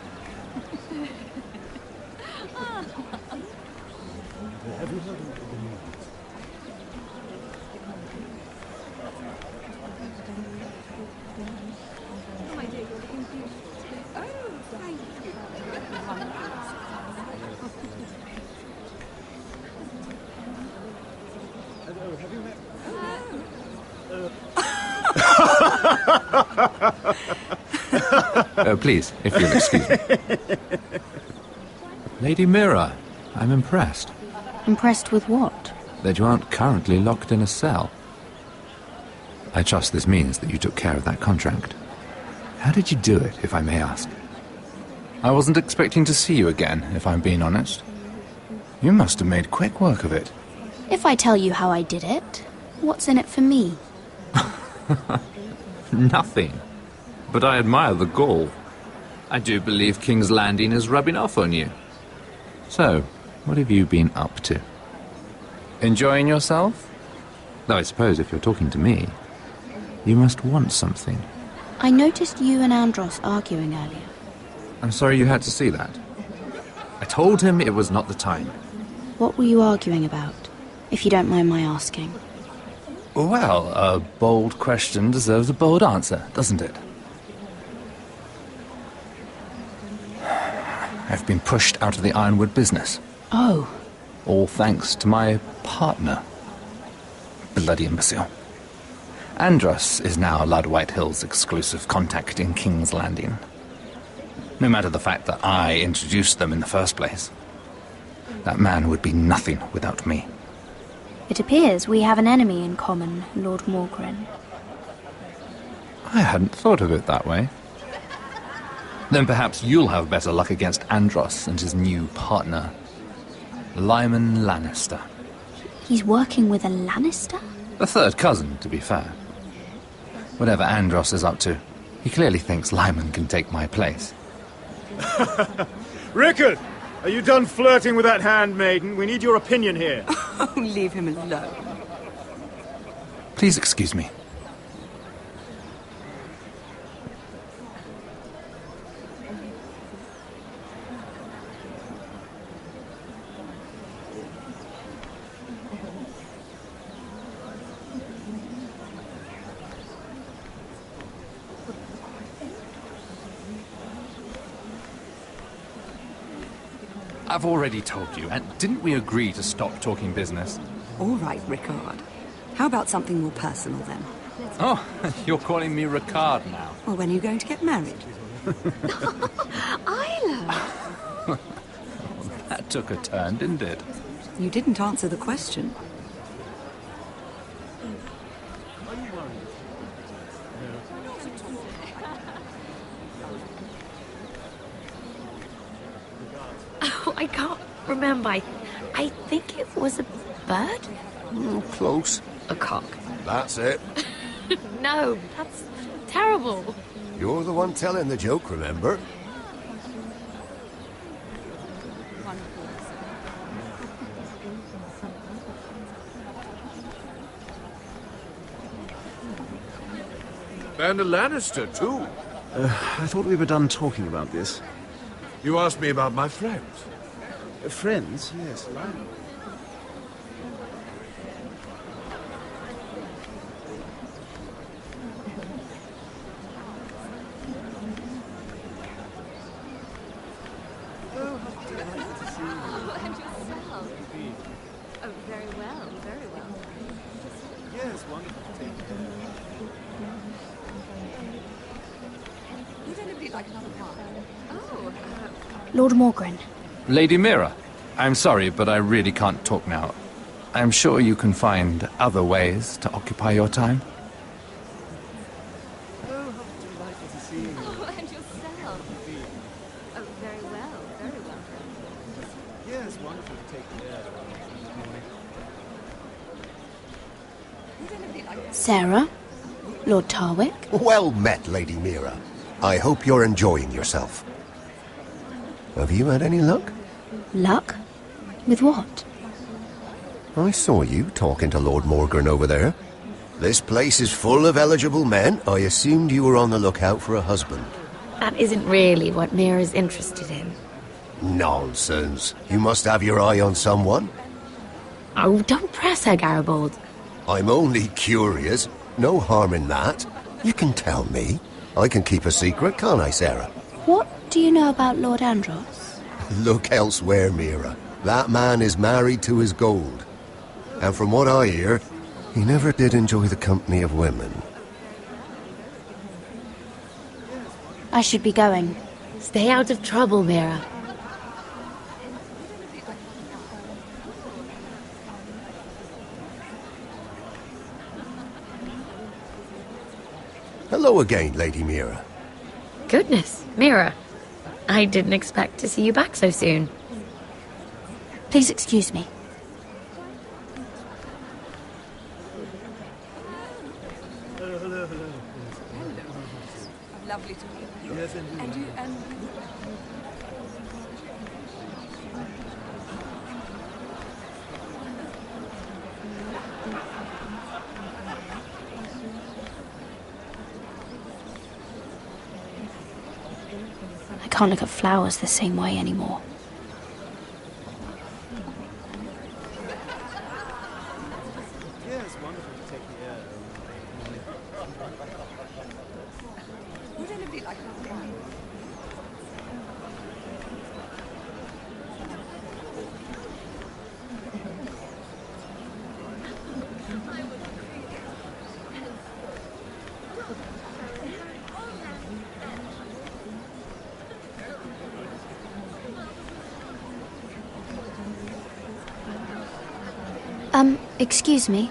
Have you heard of the news? Oh, my dear, you're looking beautiful. Oh, thank you. Have you met? Please, if you'll excuse me. Lady Mira, I'm impressed. Impressed with what? That you aren't currently locked in a cell. I trust this means that you took care of that contract. How did you do it, if I may ask? I wasn't expecting to see you again, if I'm being honest. You must have made quick work of it. If I tell you how I did it, what's in it for me? Nothing. But I admire the gall. I do believe King's Landing is rubbing off on you. So, what have you been up to? Enjoying yourself? Though I suppose if you're talking to me, you must want something. I noticed you and Andros arguing earlier. I'm sorry you had to see that. I told him it was not the time. What were you arguing about, if you don't mind my asking? Well, a bold question deserves a bold answer, doesn't it? I've been pushed out of the Ironwood business. Oh. All thanks to my partner. Bloody imbecile. Andros is now Lord Whitehill's exclusive contact in King's Landing. No matter the fact that I introduced them in the first place. That man would be nothing without me. It appears we have an enemy in common, Lord Morgren. I hadn't thought of it that way. Then perhaps you'll have better luck against Andros and his new partner, Lyman Lannister. He's working with a Lannister? A third cousin, to be fair. Whatever Andros is up to, he clearly thinks Lyman can take my place. Rickard! Are you done flirting with that handmaiden? We need your opinion here. Oh, leave him alone. Please excuse me. I've already told you, and didn't we agree to stop talking business? All right, Rickard. How about something more personal, then? Oh, you're calling me Ricard now. Well, when are you going to get married? Isla! That took a turn, didn't it? You didn't answer the question. Oh, I can't remember. I think it was a bird? Oh, close. A cock. That's it. No, that's terrible. You're the one telling the joke, remember? And a Lannister, too. I thought we were done talking about this. You asked me about my friends. Friends? Yes. Oh, very well, very well. Yes, wonderful. Would anybody like another wine? Oh, Lord Morgren. Lady Mira, I'm sorry, but I really can't talk now. I'm sure you can find other ways to occupy your time. Oh, and yourself. Oh, very well, very well. Yes, wonderful to take the air this morning. Sarah? Lord Tarwick? Well met, Lady Mira. I hope you're enjoying yourself. Have you had any luck? Luck? With what? I saw you talking to Lord Morgren over there. This place is full of eligible men. I assumed you were on the lookout for a husband. That isn't really what Mira's interested in. Nonsense. You must have your eye on someone. Oh, don't press her, Garibaldi. I'm only curious. No harm in that. You can tell me. I can keep a secret, can't I, Sarah? What do you know about Lord Andros? Look elsewhere, Mira. That man is married to his gold. And from what I hear, he never did enjoy the company of women. I should be going. Stay out of trouble, Mira. Hello again, Lady Mira. Goodness, Mira. I didn't expect to see you back so soon. Please excuse me. Hello. Lovely to meet you. Yes, indeed. And you, and... I can't look at flowers the same way anymore. Yes, wonderful to take the air. Would anybody like another wine? Excuse me.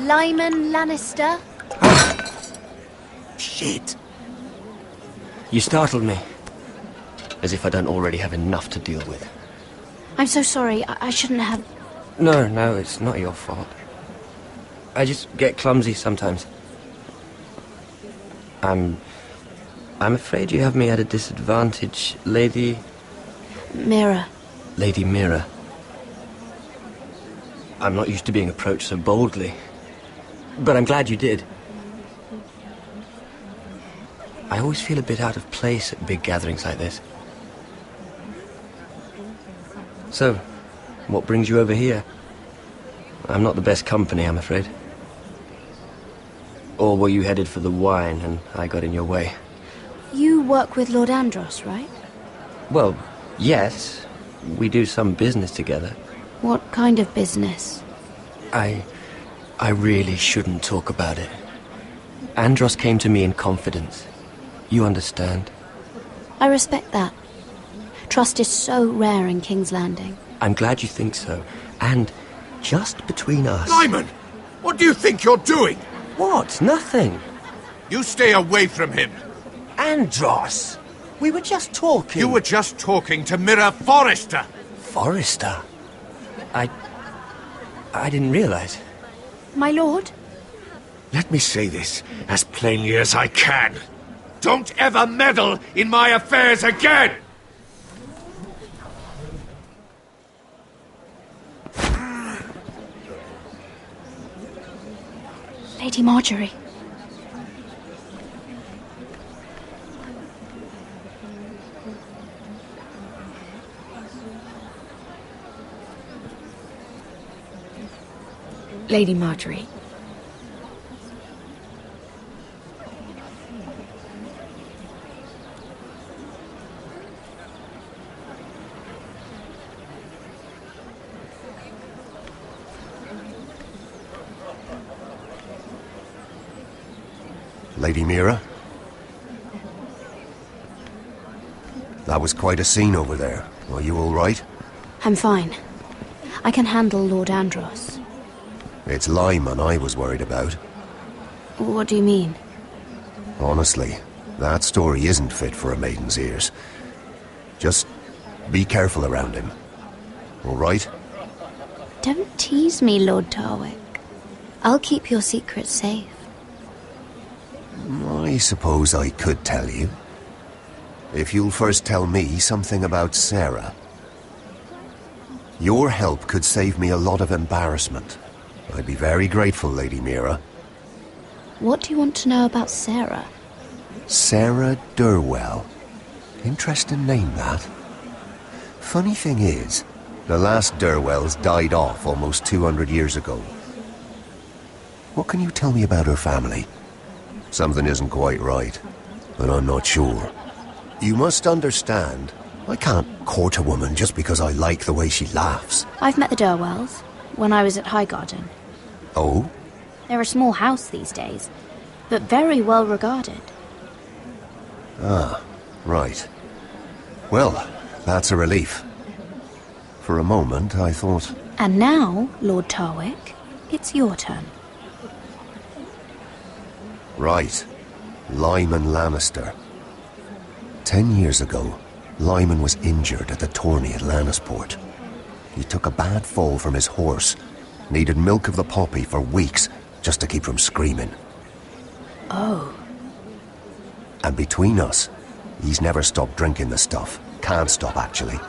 Lyman Lannister? Shit. You startled me. As if I don't already have enough to deal with. I'm so sorry. I shouldn't have... No, it's not your fault. I just get clumsy sometimes. I'm afraid you have me at a disadvantage, Lady... Mira. Lady Mira. I'm not used to being approached so boldly. But I'm glad you did. I always feel a bit out of place at big gatherings like this. So, what brings you over here? I'm not the best company, I'm afraid. Or were you headed for the wine and I got in your way? You work with Lord Andros, right? Well, yes. We do some business together. What kind of business? I really shouldn't talk about it. Andros came to me in confidence. You understand? I respect that. Trust is so rare in King's Landing. I'm glad you think so. And just between us... Lyman! What do you think you're doing? What? Nothing. You stay away from him. Andros! We were just talking. You were just talking to Mira Forrester. Forrester? I didn't realize. My lord? Let me say this as plainly as I can. Don't ever meddle in my affairs again! Lady Marjorie. Lady Marjorie. Lady Mira? That was quite a scene over there. Are you all right? I'm fine. I can handle Lord Andros. It's Lyman I was worried about. What do you mean? Honestly, that story isn't fit for a maiden's ears. Just be careful around him. All right? Don't tease me, Lord Tarwick. I'll keep your secret safe. I suppose I could tell you. If you'll first tell me something about Sarah. Your help could save me a lot of embarrassment. I'd be very grateful, Lady Mira. What do you want to know about Sarah? Sarah Durwell. Interesting name, that. Funny thing is, the last Durwells died off almost 200 years ago. What can you tell me about her family? Something isn't quite right, but I'm not sure. You must understand, I can't court a woman just because I like the way she laughs. I've met the Durwells when I was at Highgarden. Oh? They're a small house these days, but very well regarded. Ah, right. Well, that's a relief. For a moment, I thought... And now, Lord Tarwick, it's your turn. Right. Lyman Lannister. 10 years ago, Lyman was injured at the tourney at Lannisport. He took a bad fall from his horse, needed milk of the poppy for weeks just to keep from screaming. Oh. And between us, he's never stopped drinking the stuff. Can't stop, actually.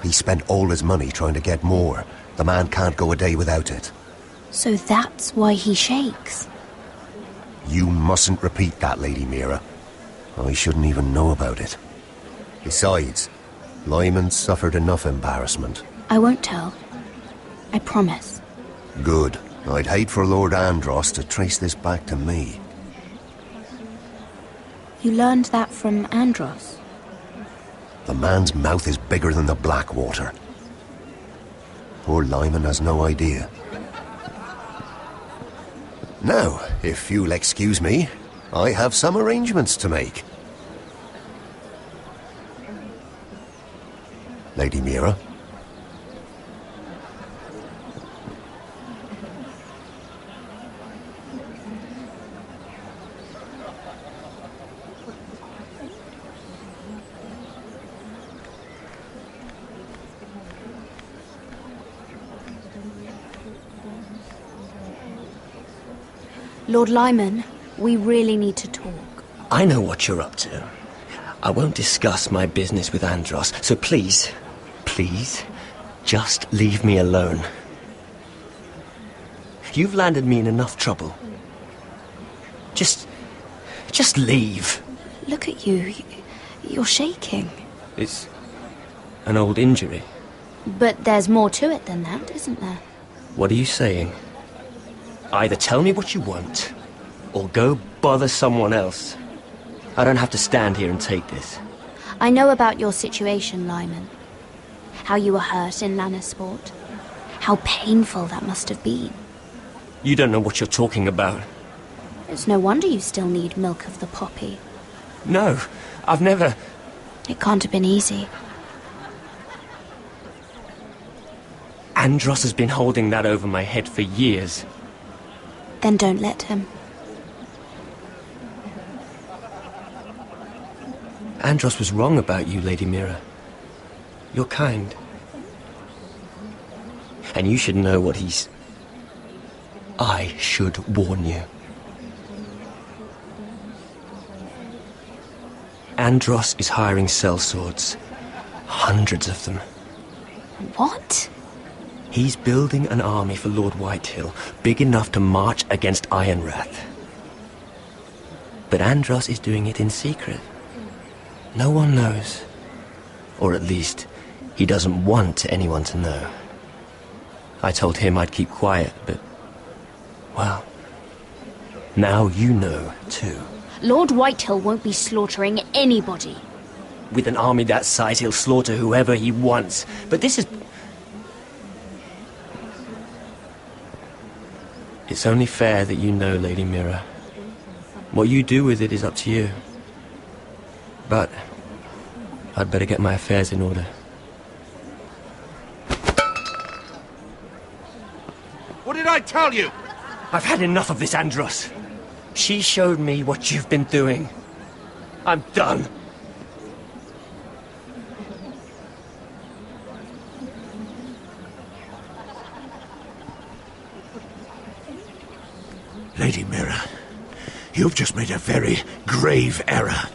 He spent all his money trying to get more. The man can't go a day without it. So that's why he shakes. You mustn't repeat that, Lady Mira. I shouldn't even know about it. Besides, Lyman suffered enough embarrassment. I won't tell. I promise. Good. I'd hate for Lord Andros to trace this back to me. You learned that from Andros? The man's mouth is bigger than the Blackwater. Poor Lyman has no idea. Now, if you'll excuse me, I have some arrangements to make. Lady Mira? Lord Lyman, we really need to talk. I know what you're up to. I won't discuss my business with Andros, so please, just leave me alone. You've landed me in enough trouble. Just leave. Look at you. You're shaking. It's an old injury. But there's more to it than that, isn't there? What are you saying? Either tell me what you want, or go bother someone else. I don't have to stand here and take this. I know about your situation, Lyman. How you were hurt in Lannisport. How painful that must have been. You don't know what you're talking about. It's no wonder you still need milk of the poppy. No, I've never... It can't have been easy. Andros has been holding that over my head for years. Then don't let him. Andros was wrong about you, Lady Mira. You're kind. And you should know what he's... I should warn you. Andros is hiring sellswords. Hundreds of them. What? He's building an army for Lord Whitehill, big enough to march against Ironrath. But Andros is doing it in secret. No one knows. Or at least, he doesn't want anyone to know. I told him I'd keep quiet, but Well, now you know, too. Lord Whitehill won't be slaughtering anybody. With an army that size, he'll slaughter whoever he wants. But this is... It's only fair that you know, Lady Mira. What you do with it is up to you. But I'd better get my affairs in order. What did I tell you? I've had enough of this, Andros. She showed me what you've been doing. I'm done. Lady Mira, you've just made a very grave error.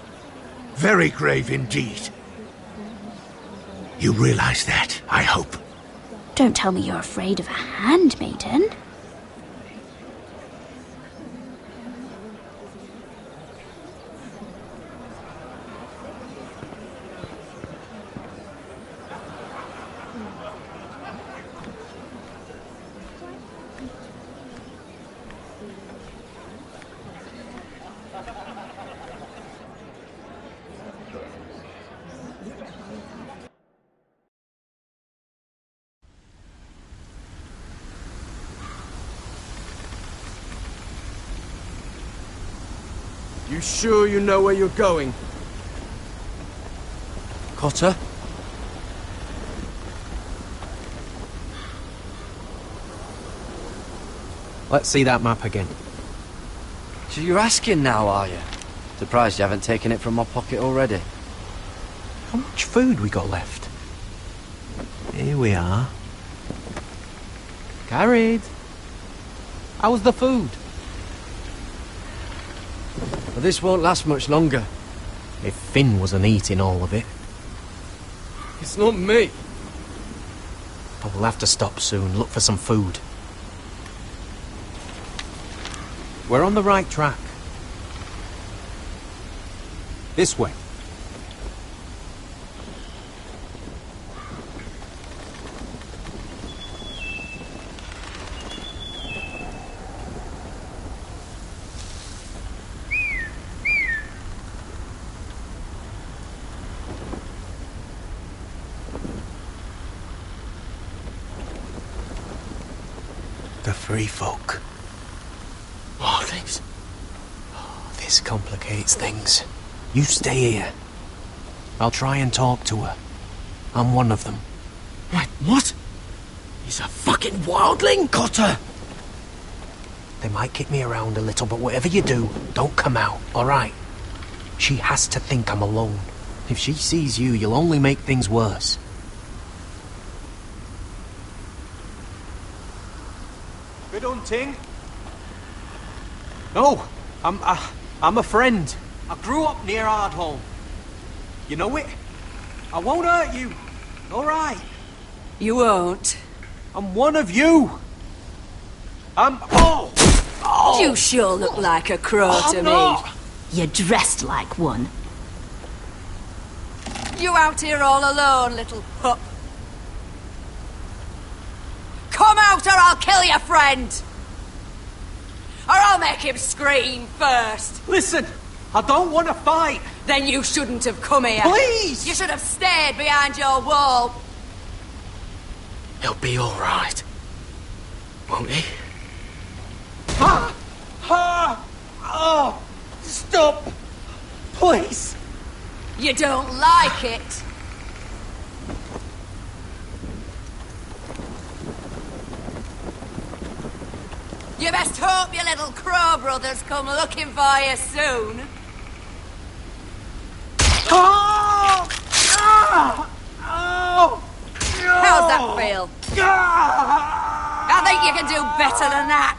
Very grave indeed. You realize that, I hope. Don't tell me you're afraid of a handmaiden. You sure you know where you're going? Cotter? Let's see that map again. So you're asking now, are you? Surprised you haven't taken it from my pocket already. How much food we got left? Here we are. Carried. How was the food? Well, this won't last much longer. If Finn wasn't eating all of it. It's not me. But we'll have to stop soon, look for some food. We're on the right track. This way. The free folk. Wildlings. Oh, this complicates things. You stay here. I'll try and talk to her. I'm one of them. Wait, what? He's a fucking wildling? Cotter! They might kick me around a little, but whatever you do, don't come out, alright? She has to think I'm alone. If she sees you, you'll only make things worse. Good hunting. No, I'm a friend. I grew up near Ardholm. You know it? I won't hurt you. All right. You won't. I'm one of you. Oh! You sure look like a crow to me. You're dressed like one. You out here all alone, little pup? Come out or I'll kill your friend! Or I'll make him scream first! Listen, I don't want to fight! Then you shouldn't have come here. Please! You should have stayed behind your wall. He'll be all right. Won't he? Oh! Stop! Please! You don't like it. You best hope your little crow brothers come looking for you soon. Oh! Oh! How's that feel? I think you can do better than that.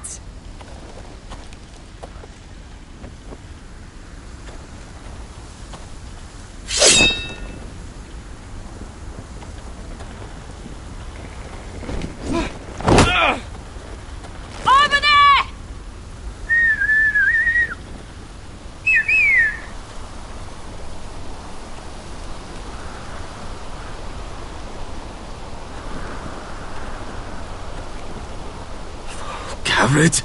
Over there! Garrett?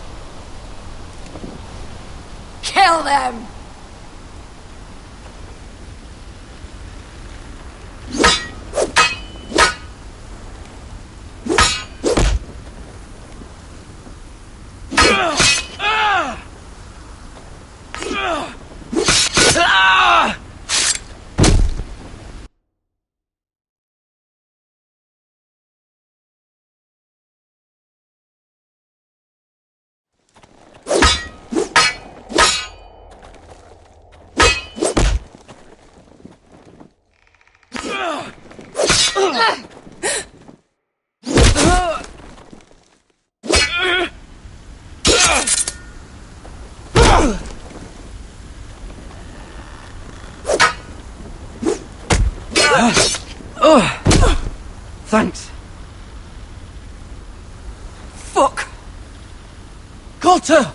them! Thanks. Fuck! Coulter!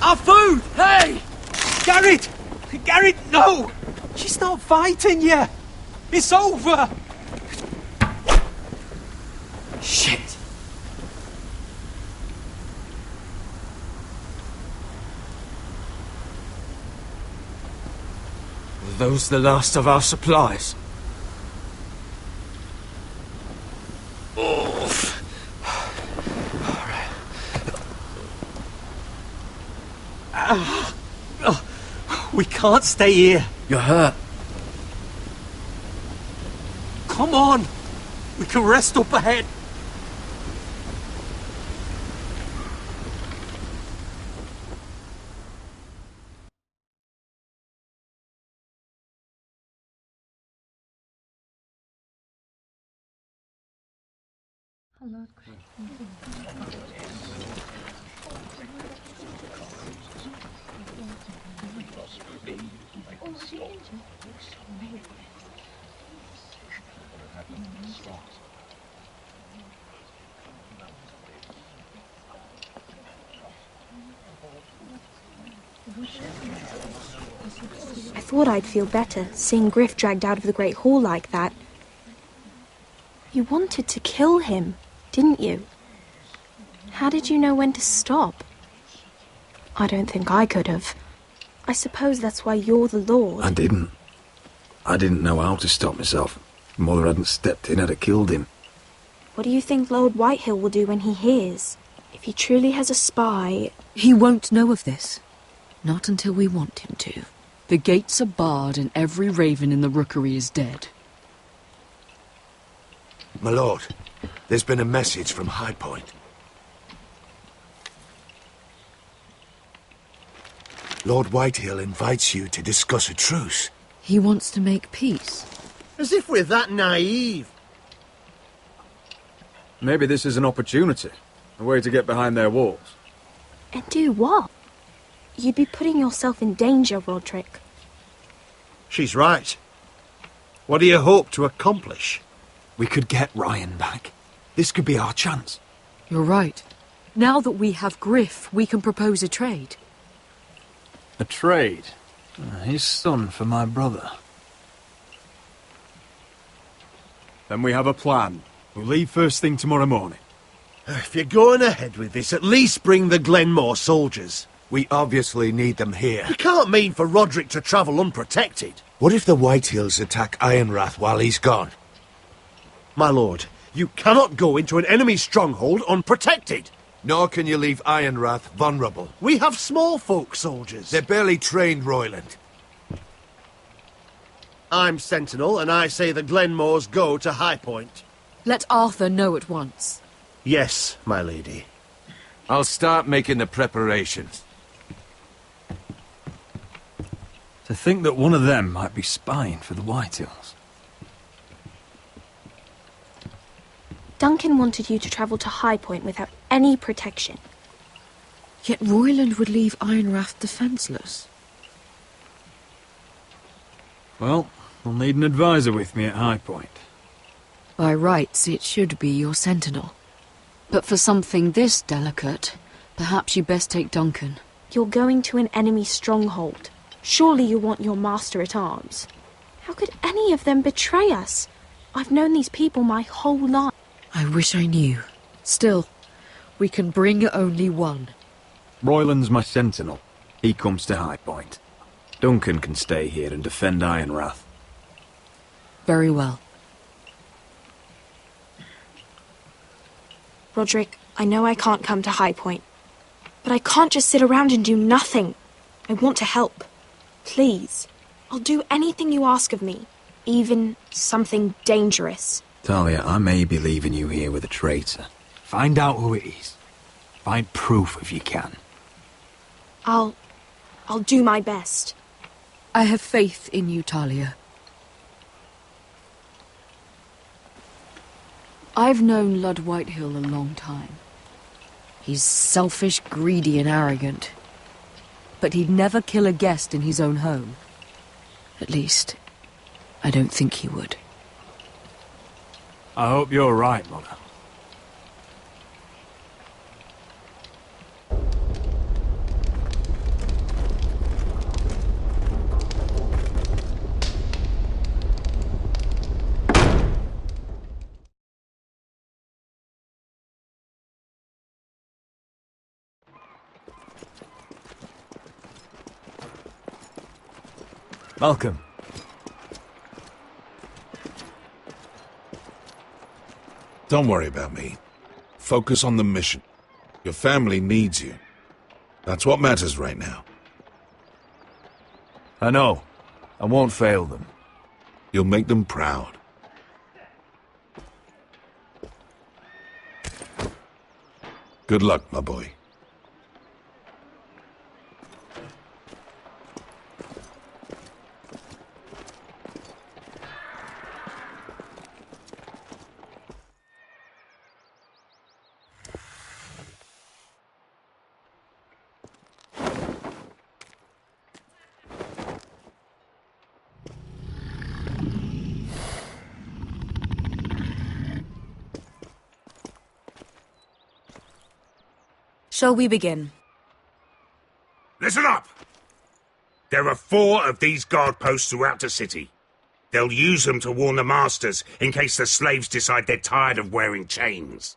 Our food! Hey! Garrett! Garrett, no! She's not fighting you! It's over! Shit! Were those the last of our supplies? We can't stay here. You're hurt. Come on! We can rest up ahead. I thought I'd feel better, seeing Griff dragged out of the Great Hall like that. You wanted to kill him, didn't you? How did you know when to stop? I don't think I could have. I suppose that's why you're the Lord. I didn't. I didn't know how to stop myself. Mother hadn't stepped in, I'd have killed him. What do you think Lord Whitehill will do when he hears? If he truly has a spy... He won't know of this. Not until we want him to. The gates are barred and every raven in the rookery is dead. My lord, there's been a message from High Point. Lord Whitehill invites you to discuss a truce. He wants to make peace. As if we're that naive. Maybe this is an opportunity. A way to get behind their walls. And do what? You'd be putting yourself in danger, Roderick. She's right. What do you hope to accomplish? We could get Ryan back. This could be our chance. You're right. Now that we have Griff, we can propose a trade. A trade? His son for my brother. Then we have a plan. We'll leave first thing tomorrow morning. If you're going ahead with this, at least bring the Glenmore soldiers. We obviously need them here. You can't mean for Roderick to travel unprotected. What if the Whitehills attack Ironrath while he's gone? My lord, you cannot go into an enemy stronghold unprotected. Nor can you leave Ironrath vulnerable. We have small folk soldiers. They're barely trained, Royland. I'm Sentinel, and I say the Glenmores go to High Point. Let Arthur know at once. Yes, my lady. I'll start making the preparations. To think that one of them might be spying for the Whitehills. Duncan wanted you to travel to High Point without any protection. Yet Royland would leave Ironrath defenseless. Well, I'll need an advisor with me at High Point. By rights, it should be your sentinel. But for something this delicate, perhaps you best take Duncan. You're going to an enemy stronghold. Surely you want your master-at-arms. How could any of them betray us? I've known these people my whole life. I wish I knew. Still, we can bring only one. Royland's my sentinel. He comes to High Point. Duncan can stay here and defend Ironrath. Very well. Roderick, I know I can't come to High Point, but I can't just sit around and do nothing. I want to help. Please. I'll do anything you ask of me, even something dangerous. Talia, I may be leaving you here with a traitor. Find out who it is. Find proof if you can. I'll do my best. I have faith in you, Talia. I've known Lud Whitehill a long time. He's selfish, greedy, and arrogant. But he'd never kill a guest in his own home. At least, I don't think he would. I hope you're right, Mother. Malcolm. Don't worry about me. Focus on the mission. Your family needs you. That's what matters right now. I know. I won't fail them. You'll make them proud. Good luck, my boy. Shall we begin? Listen up! There are 4 of these guard posts throughout the city. They'll use them to warn the masters in case the slaves decide they're tired of wearing chains.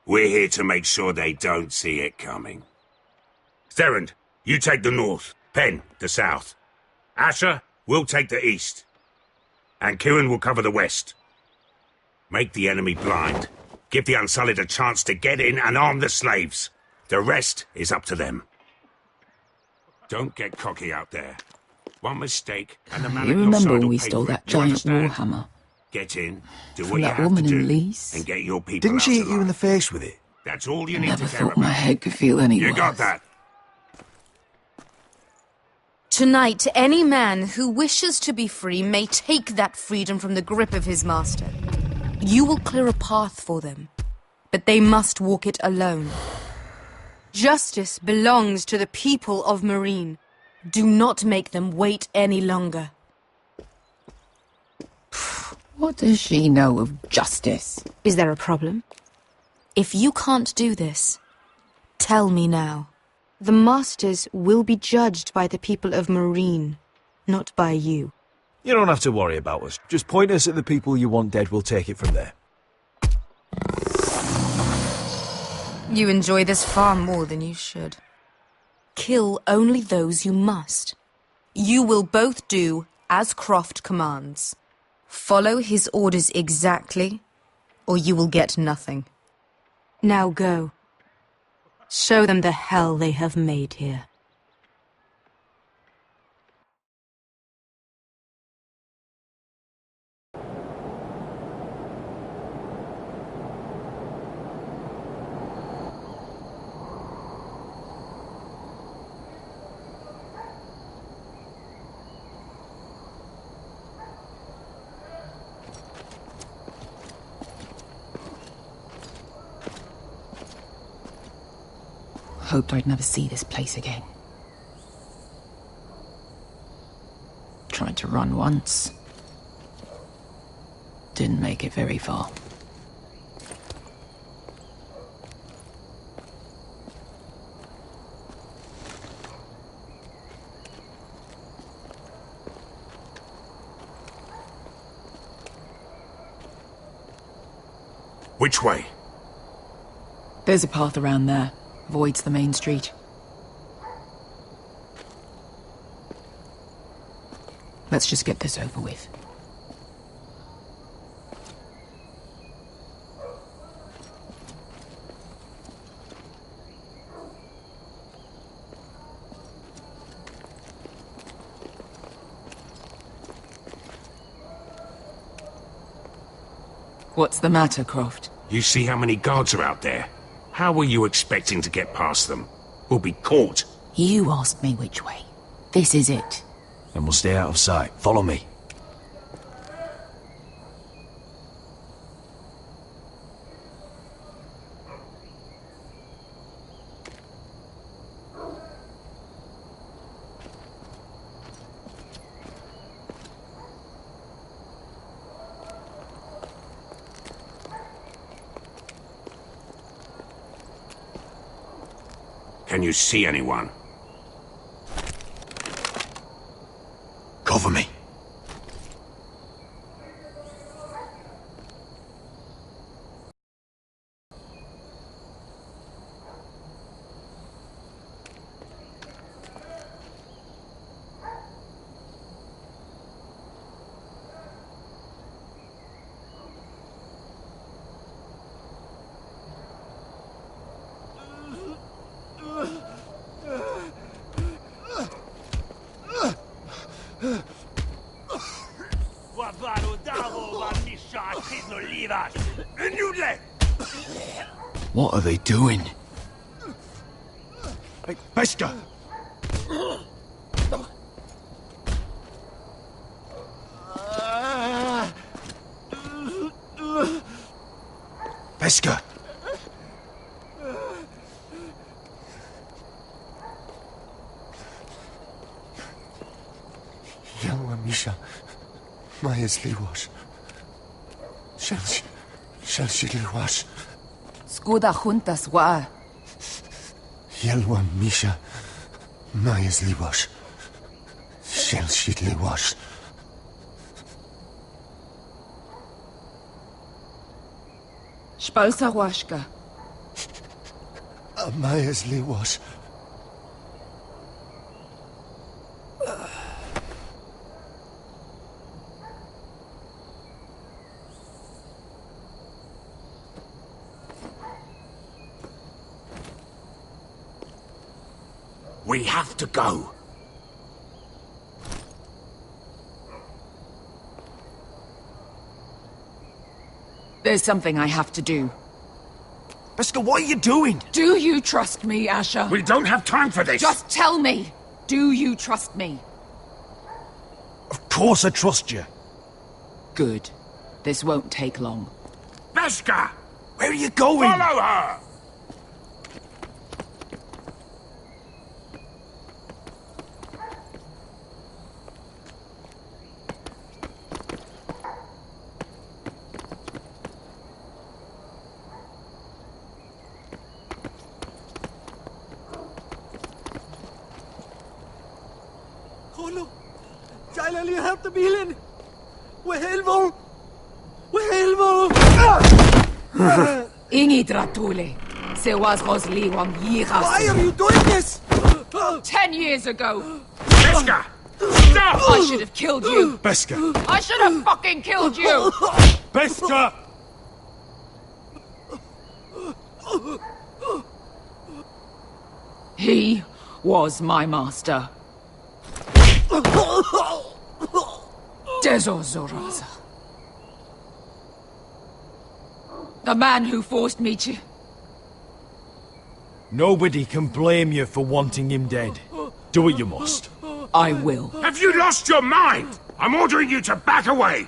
We're here to make sure they don't see it coming. Therend, you take the north. Penn, the south. Asher, we'll take the east. And Kieran will cover the west. Make the enemy blind. Give the Unsullied a chance to get in and arm the slaves. The rest is up to them. Don't get cocky out there. One mistake, and the man You at your remember side when will we pay stole for that it. Do you giant understand? warhammer? Get in, do From what you that have woman to in do, Lease? and get your people Didn't out she hit alive. you in the face with it? That's all you I need never to care thought my about. head could feel any You worse. got that? Tonight, any man who wishes to be free may take that freedom from the grip of his master. You will clear a path for them, but they must walk it alone. Justice belongs to the people of Marine. Do not make them wait any longer. What does she know of justice? Is there a problem? If you can't do this, tell me now. The masters will be judged by the people of Marine, not by you. You don't have to worry about us. Just point us at the people you want dead, we'll take it from there. You enjoy this far more than you should. Kill only those you must. You will both do as Croft commands. Follow his orders exactly, or you will get nothing. Now go. Show them the hell they have made here. Hoped I'd never see this place again. Tried to run once. Didn't make it very far. Which way? There's a path around there. Avoids the main street. Let's just get this over with. What's the matter, Croft? You see how many guards are out there? How were you expecting to get past them? We'll be caught. You asked me which way. This is it. Then we'll stay out of sight. Follow me. Can you see anyone? Cover me. What are they doing? Hey, Beskha! Beskha! Yelwa Misha, Maya's Liwash. Shelshi Liwash. Skuda juntas wa. Yelwa Misha, Maya's Liwash. Shelshi Liwash. Spalsa washka. Maya's Liwash. We have to go. There's something I have to do. Beskha, what are you doing? Do you trust me, Asher? We don't have time for this. Just tell me. Do you trust me? Of course I trust you. Good. This won't take long. Beskha! Where are you going? Follow her! Hallo! Jайлали hämta bilen! Wehelvo! Wehelvo! Ingi Dratule. Se was Rosliwam Yiras. Why are you doing this? 10 years ago. Beskha! Stop! I should have killed you. Beskha! I should have fucking killed you. Beskha! He was my master. Dezor Zoraza. The man who forced me to... Nobody can blame you for wanting him dead. Do what you must. I will. Have you lost your mind? I'm ordering you to back away.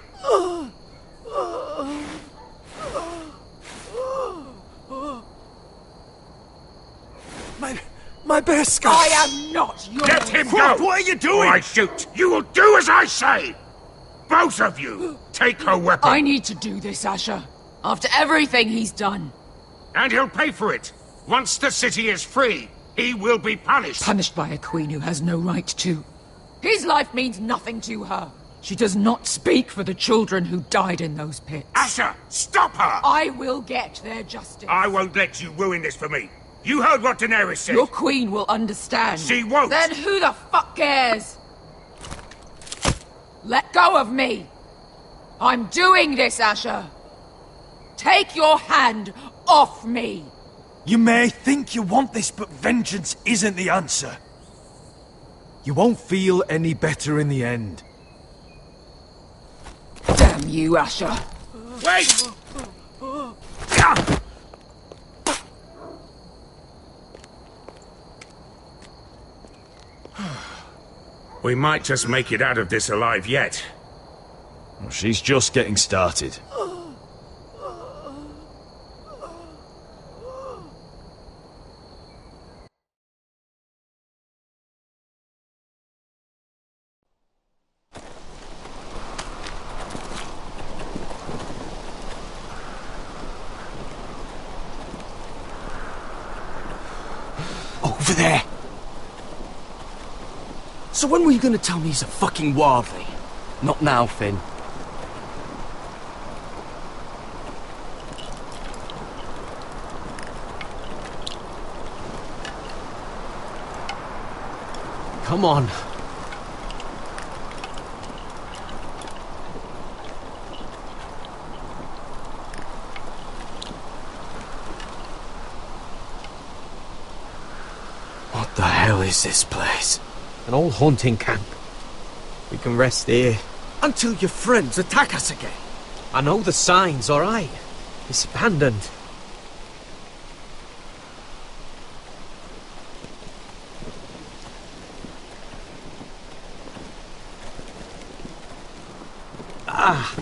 My Beskar! I am not your... Let him Croft, go! what are you doing? Or I shoot! You will do as I say! Both of you! Take her weapon! I need to do this, Asher. After everything he's done. And he'll pay for it! Once the city is free, he will be punished! Punished by a queen who has no right to. His life means nothing to her. She does not speak for the children who died in those pits. Asher, stop her! I will get their justice. I won't let you ruin this for me. You heard what Daenerys said. Your queen will understand. She won't. Then who the fuck cares? Let go of me. I'm doing this, Asher. Take your hand off me. You may think you want this, but vengeance isn't the answer. You won't feel any better in the end. Damn you, Asher. Wait! We might just make it out of this alive yet. Well, she's just getting started. Over there! So when were you gonna tell me he's a fucking wildling? Not now, Finn. Come on. What the hell is this place? An old hunting camp. We can rest here. Until your friends attack us again. I know the signs, alright? It's abandoned. Ah!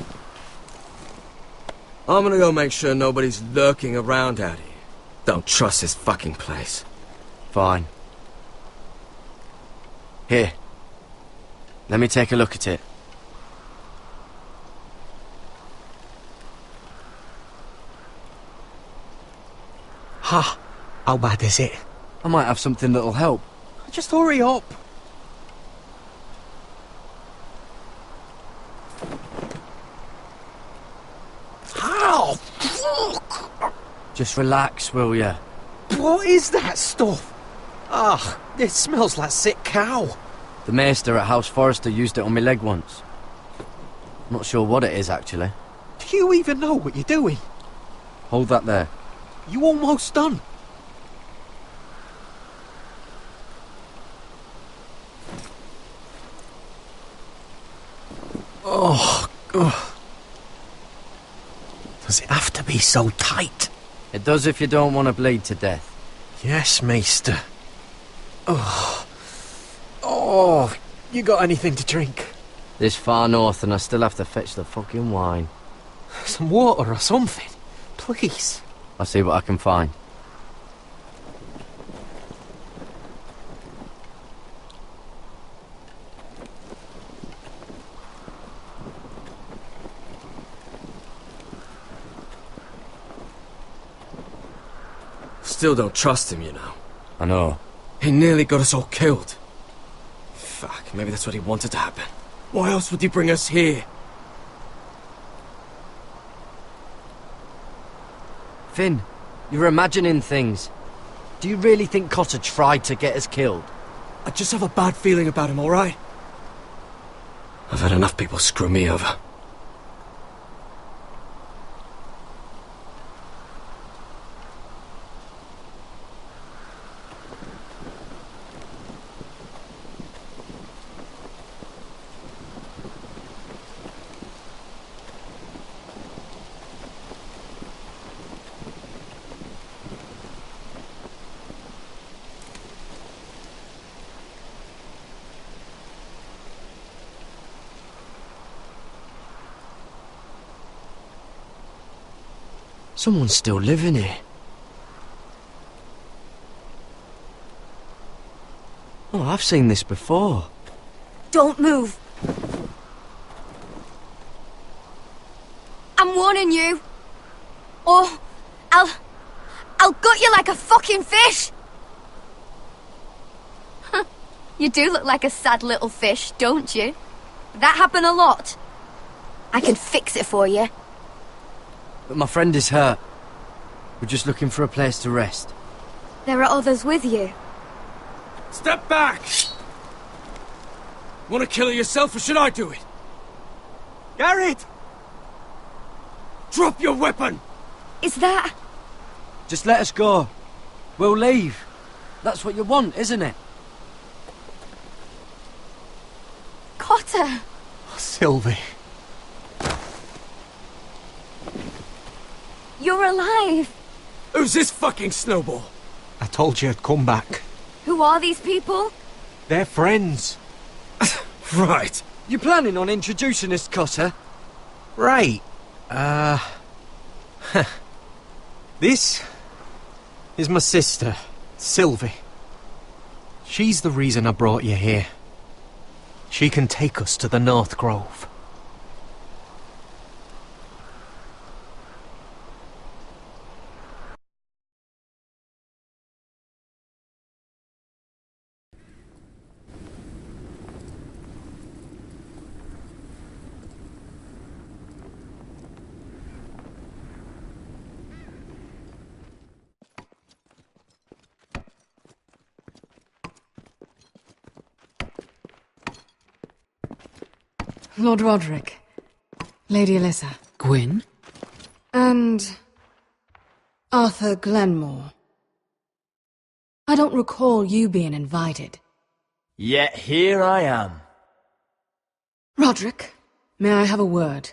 I'm gonna go make sure nobody's lurking around out here. Don't trust this fucking place. Fine. Here. Let me take a look at it. Ha! How bad is it? I might have something that'll help. Just hurry up. How? Fuck! Just relax, will ya? What is that stuff? Ah, it smells like sick cow. The maester at House Forrester used it on my leg once. Not sure what it is, actually. Do you even know what you're doing? Hold that there. You almost done. Oh, God. Does it have to be so tight? It does if you don't want to bleed to death. Yes, Maester. Oh. Oh, you got anything to drink? This far north and I still have to fetch the fucking wine. Some water or something, please. I'll see what I can find. Still don't trust him, you know. I know. He nearly got us all killed. Fuck, maybe that's what he wanted to happen. Why else would he bring us here? Finn, you're imagining things. Do you really think Cotter tried to get us killed? I just have a bad feeling about him, alright? I've had enough people screw me over. Someone's still living here. Oh, I've seen this before. Don't move. I'm warning you. Or I'll gut you like a fucking fish. You do look like a sad little fish, don't you? That happen a lot. I can fix it for you. But my friend is hurt. We're just looking for a place to rest. There are others with you. Step back! Want to kill her yourself, or should I do it? Garrett! Drop your weapon! Is that... Just let us go. We'll leave. That's what you want, isn't it? Cotter! Sylvie. You're alive! Who's this fucking snowball? I told you I'd come back. Who are these people? They're friends. Right. You planning on introducing us, Cotter? Right. This is my sister, Sylvie. She's the reason I brought you here. She can take us to the North Grove. Lord Roderick, Lady Alyssa. Gwyn? And... Arthur Glenmore. I don't recall you being invited. Yet here I am. Roderick, may I have a word?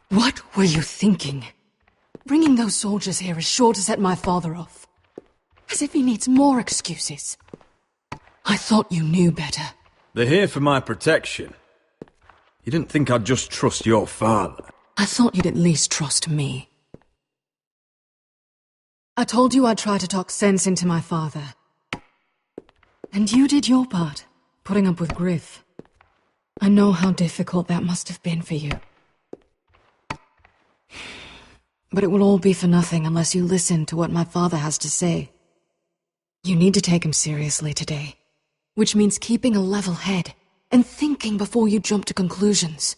What were you thinking? Bringing those soldiers here is sure to set my father off. As if he needs more excuses. I thought you knew better. They're here for my protection. You didn't think I'd just trust your father? I thought you'd at least trust me. I told you I'd try to talk sense into my father. And you did your part, putting up with Griff. I know how difficult that must have been for you. But it will all be for nothing unless you listen to what my father has to say. You need to take him seriously today. Which means keeping a level head and thinking before you jump to conclusions.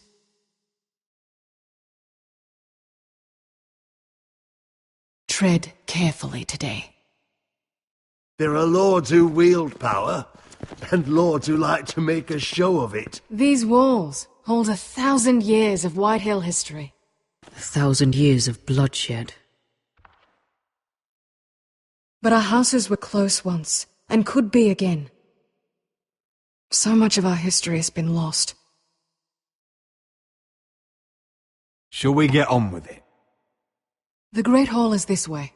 Tread carefully today. There are lords who wield power, and lords who like to make a show of it. These walls hold 1,000 years of Whitehill history. 1,000 years of bloodshed. But our houses were close once, and could be again. So much of our history has been lost. Shall we get on with it? The Great Hall is this way.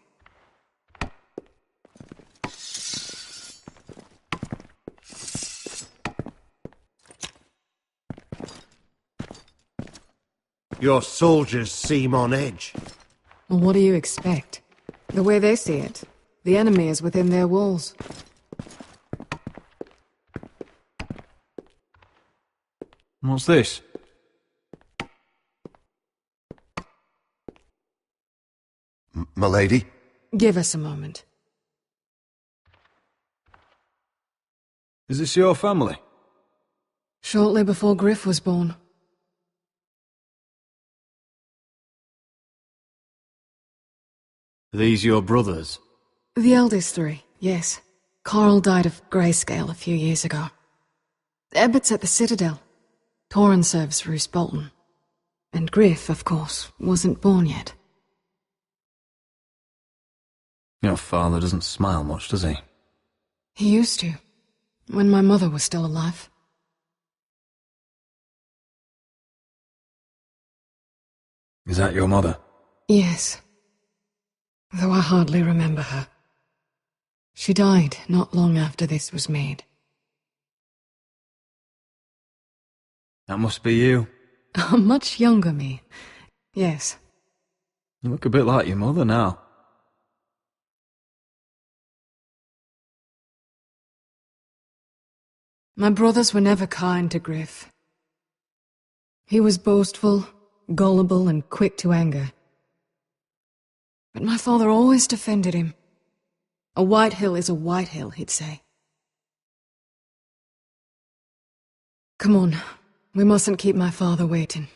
Your soldiers seem on edge. Well, what do you expect? The way they see it, the enemy is within their walls. What's this? M'lady? Give us a moment. Is this your family? Shortly before Griff was born. Are these your brothers? The eldest three, yes. Carl died of grayscale a few years ago. Ebbett's at the Citadel. Torrin serves Roose Bolton. And Griff, of course, wasn't born yet. Your father doesn't smile much, does he? He used to, when my mother was still alive. Is that your mother? Yes. Though I hardly remember her. She died not long after this was made. That must be you. A much younger me. Yes. You look a bit like your mother now. My brothers were never kind to Griff. He was boastful, gullible, and quick to anger. But my father always defended him. A White Hill is a White Hill, he'd say. Come on, we mustn't keep my father waiting.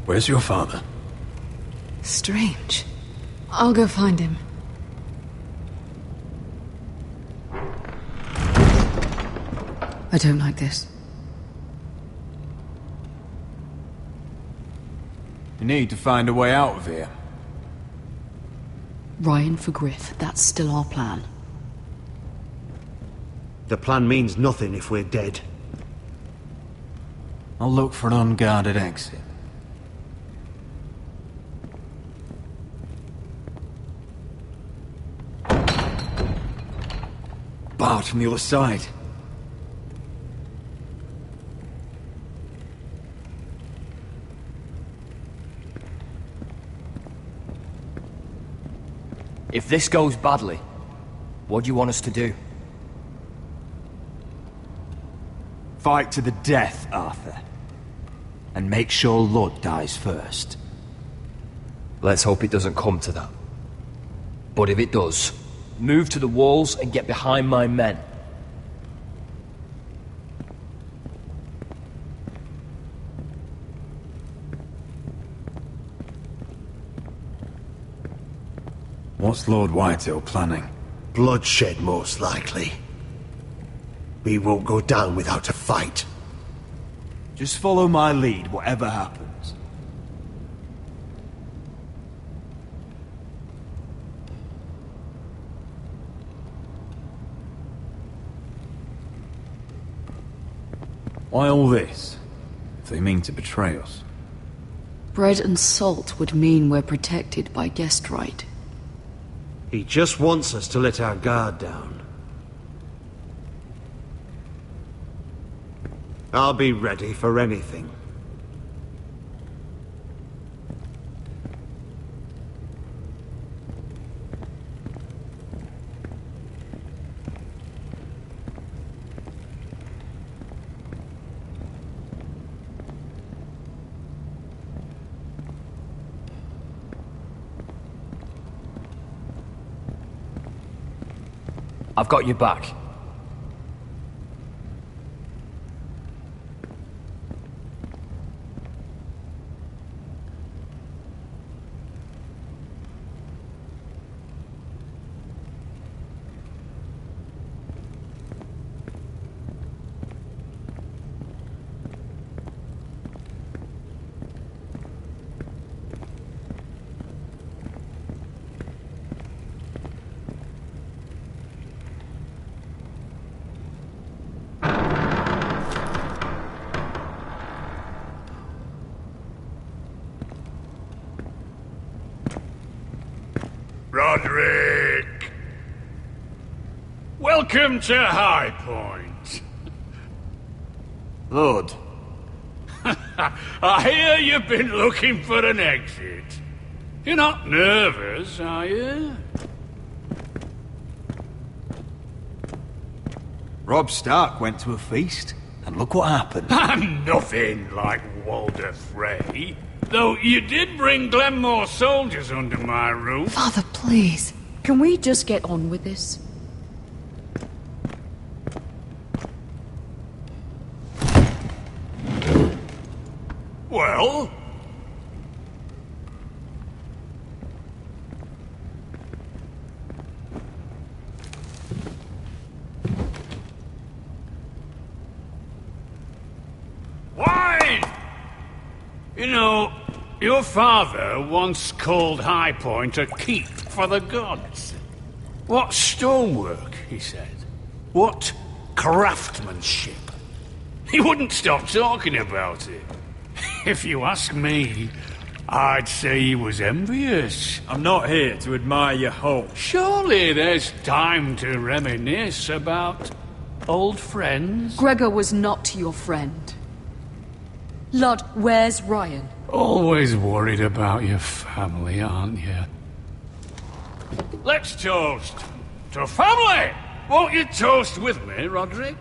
Where's your father? Strange. I'll go find him. I don't like this. You need to find a way out of here. Ryan for Griff, that's still our plan. The plan means nothing if we're dead. I'll look for an unguarded exit. Barred from the other side. If this goes badly, what do you want us to do? Fight to the death, Arthur. And make sure Ludd dies first. Let's hope it doesn't come to that. But if it does, move to the walls and get behind my men. What's Lord Whitehill planning? Bloodshed, most likely. We won't go down without a fight. Just follow my lead, whatever happens. Why all this? If they mean to betray us. Bread and salt would mean we're protected by guest right. He just wants us to let our guard down. I'll be ready for anything. I've got your back. Roderick! Welcome to High Point. Lord. I hear you've been looking for an exit. You're not nervous, are you? Robb Stark went to a feast, and look what happened. I'm nothing like Walder Frey. Though you did bring Glenmore soldiers under my roof. Father, please. Can we just get on with this? Well? Wine! You know, your father once called High Point a keep for the gods. What stonework, he said. What craftsmanship. He wouldn't stop talking about it. If you ask me, I'd say he was envious. I'm not here to admire your home. Surely there's time to reminisce about old friends. Gregor was not your friend. Lud, where's Ryan? Always worried about your family, aren't you? Let's toast to family! Won't you toast with me, Roderick?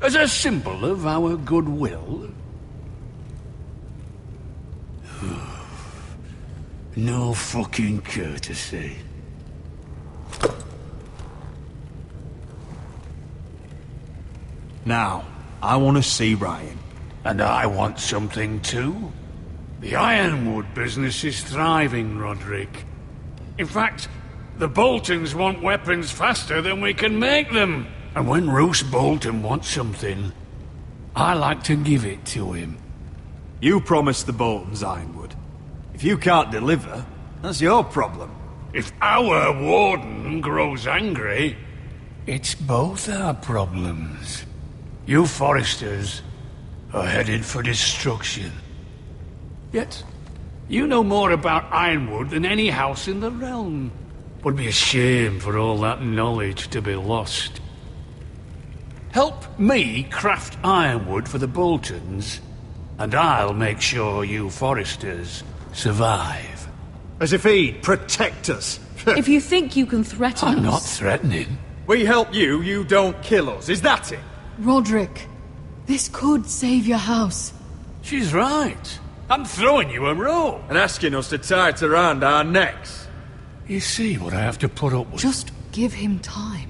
As a symbol of our goodwill. No fucking courtesy. Now, I want to see Ryan. And I want something too. The Ironwood business is thriving, Roderick. In fact, the Boltons want weapons faster than we can make them. And when Roose Bolton wants something, I like to give it to him. You promised the Boltons Ironwood. If you can't deliver, that's your problem. If our warden grows angry, it's both our problems. You Foresters are headed for destruction. Yet, you know more about Ironwood than any house in the realm. Would be a shame for all that knowledge to be lost. Help me craft Ironwood for the Boltons, and I'll make sure you Foresters survive. As if he'd protect us. If you think you can threaten us... I'm not threatening. We help you, you don't kill us. Is that it? Roderick, this could save your house. She's right. I'm throwing you a rope. And asking us to tie it around our necks. You see what I have to put up with? Just give him time.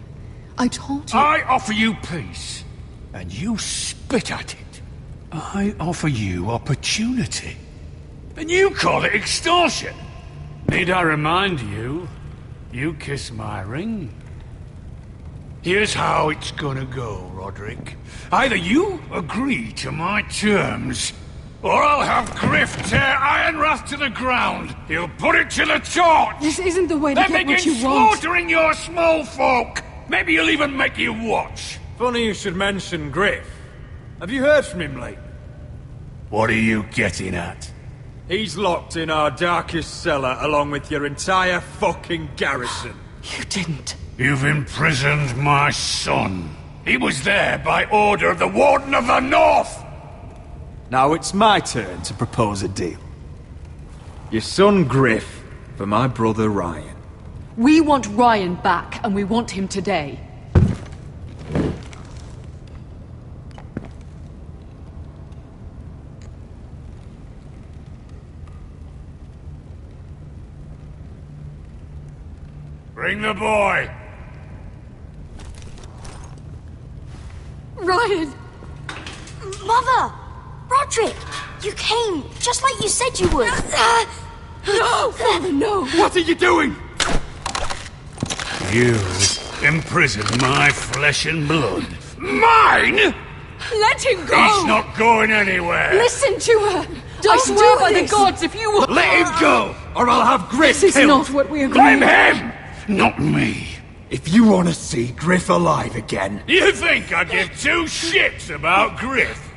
I told you... I offer you peace, and you spit at it. I offer you opportunity, and you call it extortion. Need I remind you, you kiss my ring. Here's how it's gonna go, Roderick. Either you agree to my terms, or I'll have Griff tear Ironrath to the ground. He'll put it to the torch. This isn't the way to then get what you begin want. slaughtering your small folk. Maybe he'll even make you watch. Funny you should mention Griff. Have you heard from him lately? What are you getting at? He's locked in our darkest cellar along with your entire fucking garrison. You didn't. You've imprisoned my son. He was there by order of the Warden of the North. Now it's my turn to propose a deal. Your son Griff for my brother Ryan. We want Ryan back, and we want him today. Bring the boy. Ryan! Mother! Roderick! You came, just like you said you would. No, Father, no! What are you doing? You imprisoned my flesh and blood. Mine? Let him go! He's not going anywhere. Listen to her! Don't I swear do by this. the gods, if you will... Let him go, or I'll have Griff This is killed. not what we agreed. Blame him, not me. If you want to see Griff alive again... You think I give two shits about Griff?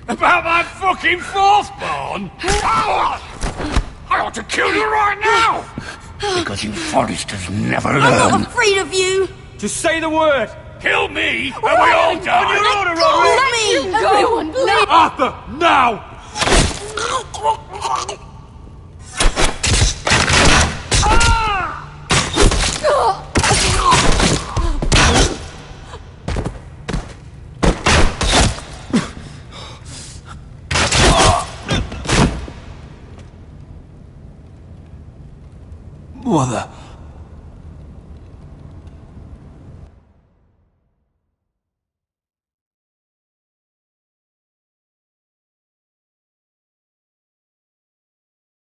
About my fucking fourthborn? I ought to kill you right now! Because you Foresters never learn. I'm not afraid of you! Just say the word! Kill me, and we all die! On your order, Let Roderick! me! Everyone, please! Arthur, now! Mother.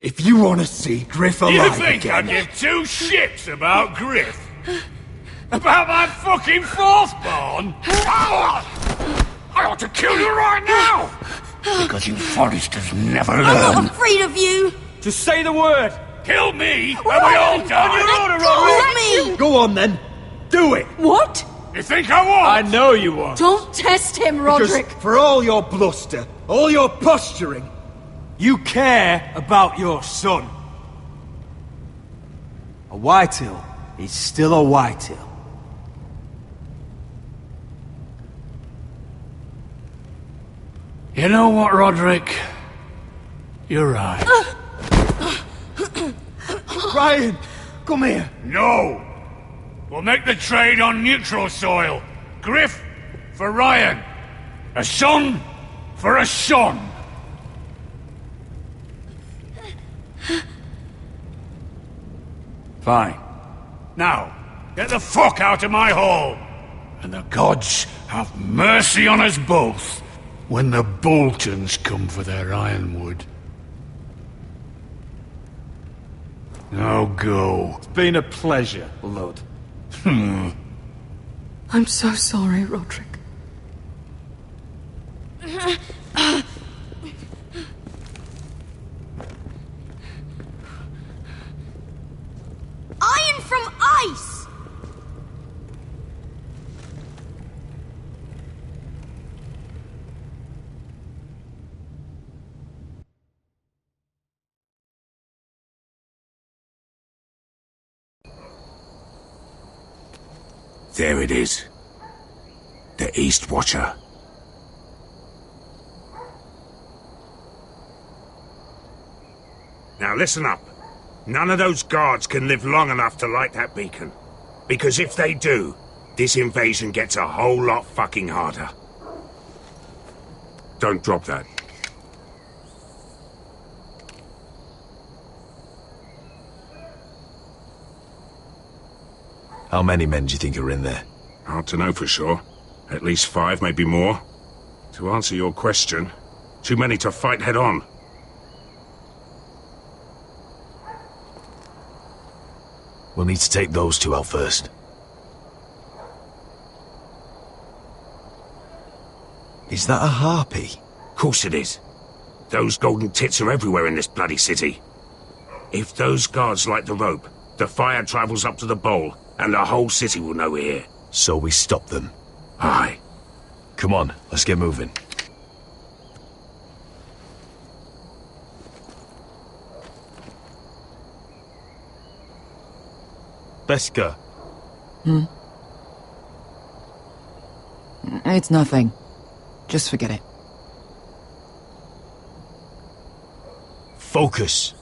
If you want to see Griff alive You think again... I give two shits about Griff? About my fucking fourthborn? I ought to kill you right now! Because you Foresters never learn. I'm not afraid of you! Just say the word! Kill me, and we all die! On your order, Roderick! Let me! Go on then! Do it! What? You think I won't? I know you won't. Don't test him, Roderick! Because for all your bluster, all your posturing, you care about your son. A Whitehill is still a Whitehill. You know what, Roderick? You're right. Ryan, come here. No! We'll make the trade on neutral soil. Griff for Ryan. A son for a son. Fine. Now, get the fuck out of my hall. And the gods have mercy on us both when the Boltons come for their ironwood. Now go. It's been a pleasure, Lud. I'm so sorry, Roderick. Iron from ice! There it is. The East Watcher. Now listen up. None of those guards can live long enough to light that beacon. Because if they do, this invasion gets a whole lot fucking harder. Don't drop that. How many men do you think are in there? Hard to know for sure. At least 5, maybe more. To answer your question, too many to fight head on. We'll need to take those 2 out first. Is that a harpy? Course it is. Those golden tits are everywhere in this bloody city. If those guards light the rope, the fire travels up to the bowl, and the whole city will know we're here. So we stop them. Aye. Come on, let's get moving. Beskha. It's nothing. Just forget it. Focus.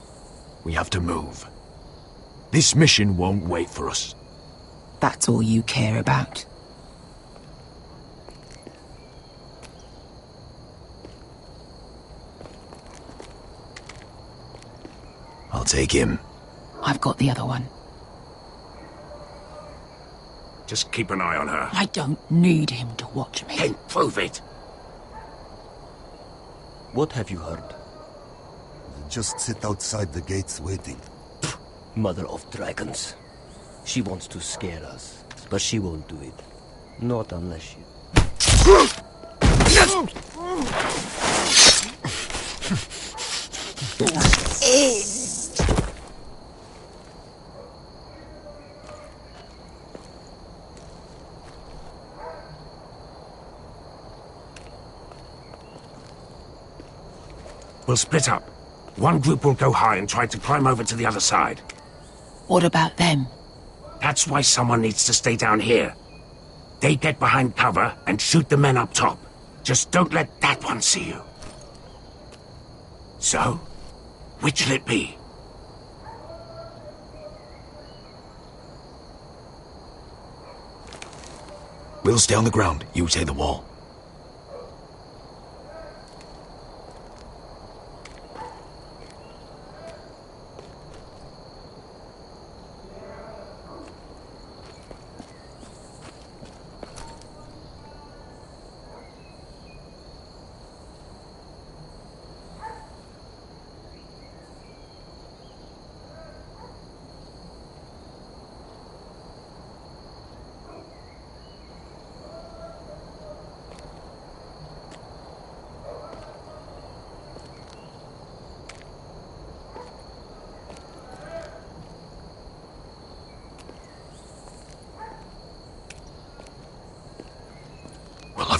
We have to move. This mission won't wait for us. That's all you care about. I'll take him. I've got the other one. Just keep an eye on her. I don't need him to watch me. Then prove it. What have you heard? Just sit outside the gates waiting. Mother of dragons. She wants to scare us, but she won't do it. Not unless you... We'll split up. One group will go high and try to climb over to the other side. What about them? That's why someone needs to stay down here. They get behind cover and shoot the men up top. Just don't let that one see you. So, which'll it be? We'll stay on the ground. You take the wall.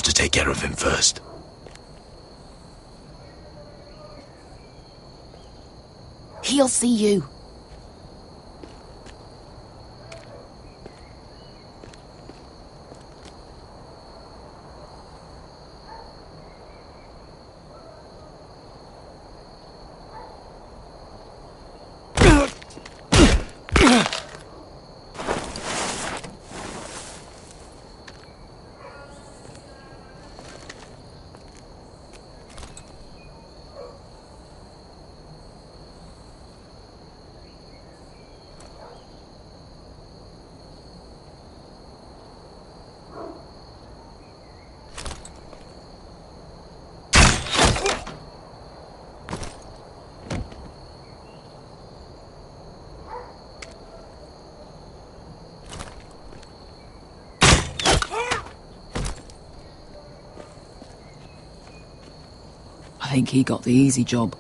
have to take care of him first. He'll see you. I think he got the easy job.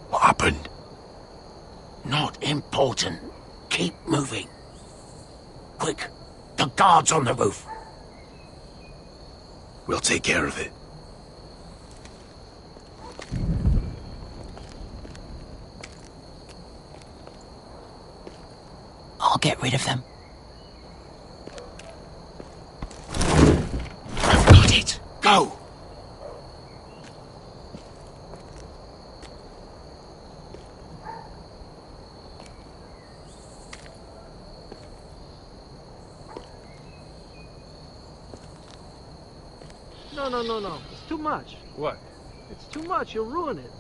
What happened? Not important. Keep moving. Quick! The guard's on the roof! We'll take care of it. I'll get rid of them. I've got it! Go! No. It's too much. What? It's too much. You'll ruin it.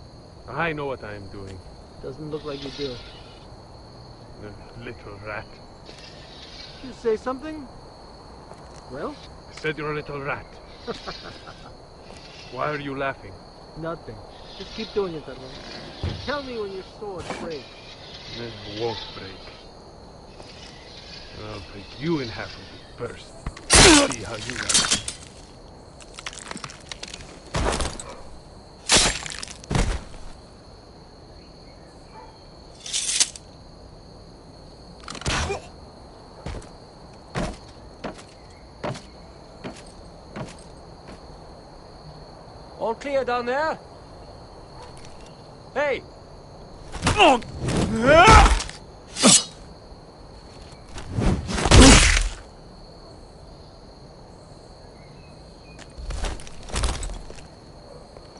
I know what I am doing. Doesn't look like you do. The little rat. You say something? Well? I said you're a little rat. Why are you laughing? Nothing. Just keep doing it that way. Tell me when your sword breaks. It won't break. I'll break you in half with it first. See how you like it. All clear down there? Hey!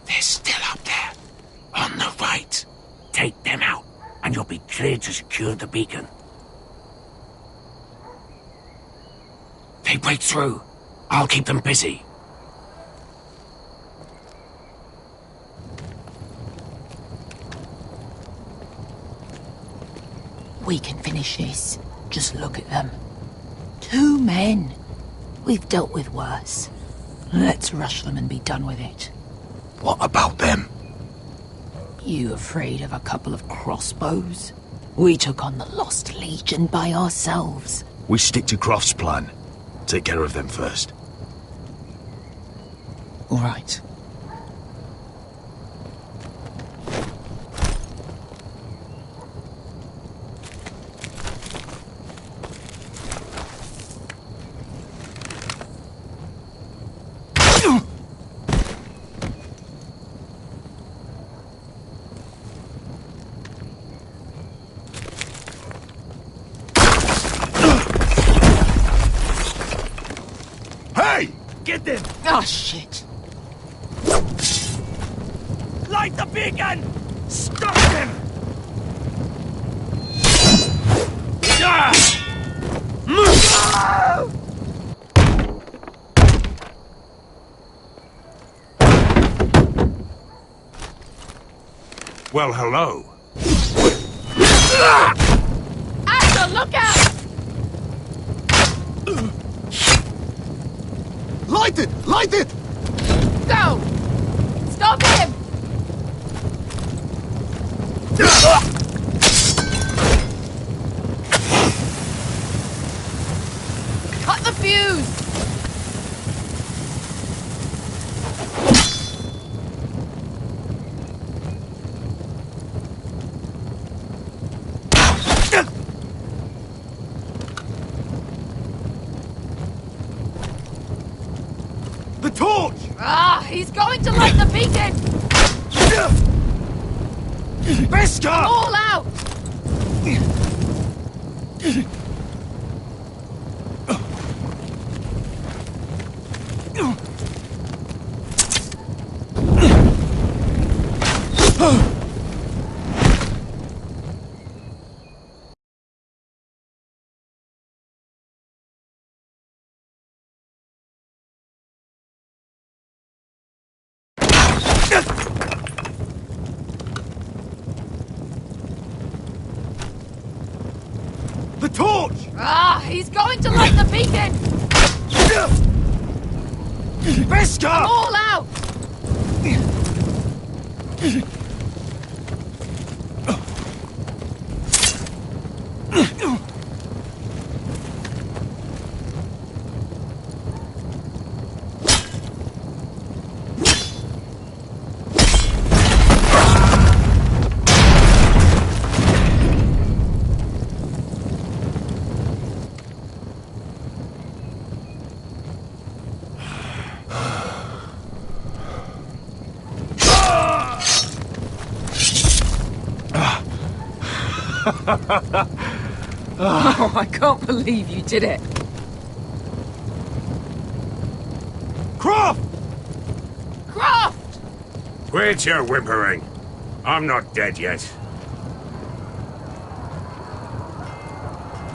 They're still up there. On the right. Take them out, and you'll be cleared to secure the beacon. They break through. I'll keep them busy. We can finish this. Just look at them. 2 men. We've dealt with worse. Let's rush them and be done with it. What about them? You afraid of a couple of crossbows? We took on the Lost Legion by ourselves. We stick to Croft's plan. Take care of them first. All right. Get them! Oh, shit. Light the beacon! Stop them! Well, hello. Asher, look out! Light it! Light it! Go! Stop him! fuse! The torch! Ah, he's going to light the beacon! Beskar! All out! The torch! Ah, he's going to light the beacon! Beskar! All out! Oh, I can't believe you did it. Croft! Croft! Quit your whimpering. I'm not dead yet.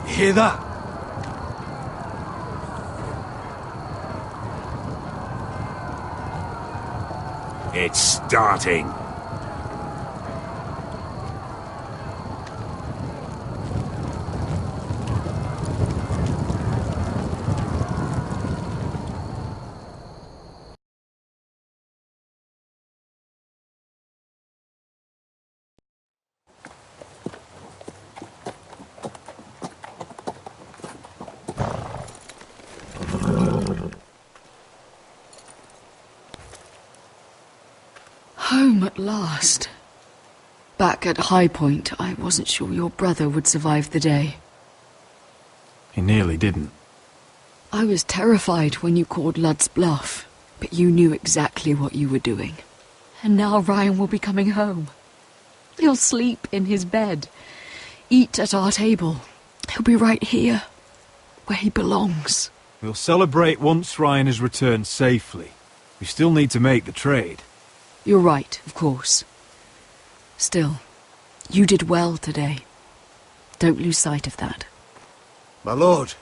You hear that? It's starting. Home at last. Back at High Point, I wasn't sure your brother would survive the day. He nearly didn't. I was terrified when you called Ludd's bluff, but you knew exactly what you were doing. And now Ryan will be coming home. He'll sleep in his bed, eat at our table. He'll be right here, where he belongs. We'll celebrate once Ryan has returned safely. We still need to make the trade. You're right, of course. Still, you did well today. Don't lose sight of that. My lord,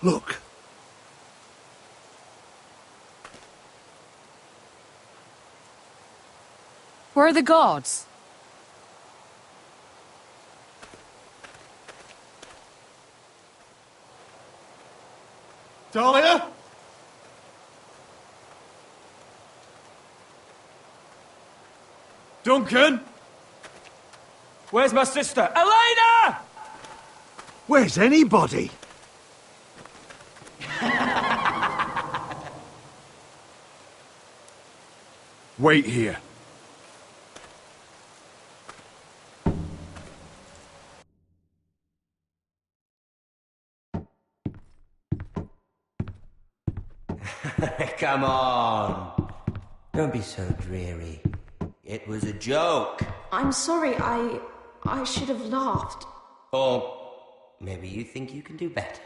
look. Where are the guards? Dahlia? Duncan? Where's my sister? Elena! Where's anybody? Wait here. Come on. Don't be so dreary. It was a joke. I'm sorry, I should have laughed. Or maybe you think you can do better.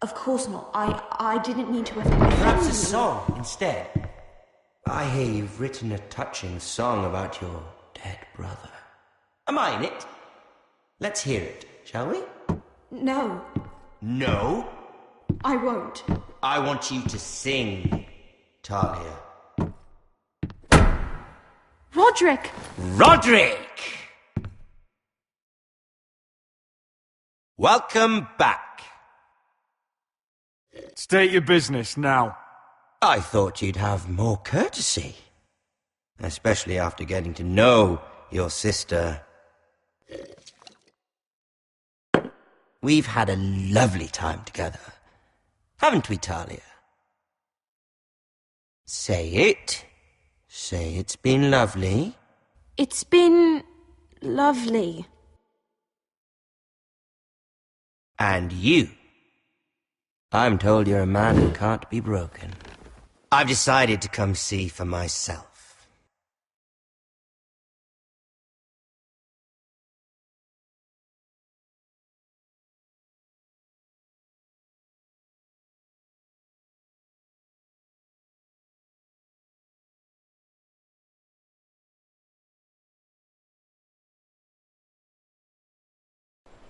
Of course not. I didn't mean to offend you. Perhaps a song instead. I hear you've written a touching song about your dead brother. Am I in it? Let's hear it, shall we? No, No? I won't. I want you to sing, Talia. Roderick! Roderick! Welcome back. State your business now. I thought you'd have more courtesy. Especially after getting to know your sister. We've had a lovely time together. Haven't we, Talia? Say it. Say it's been lovely. It's been lovely. And you. I'm told you're a man who can't be broken. I've decided to come see for myself.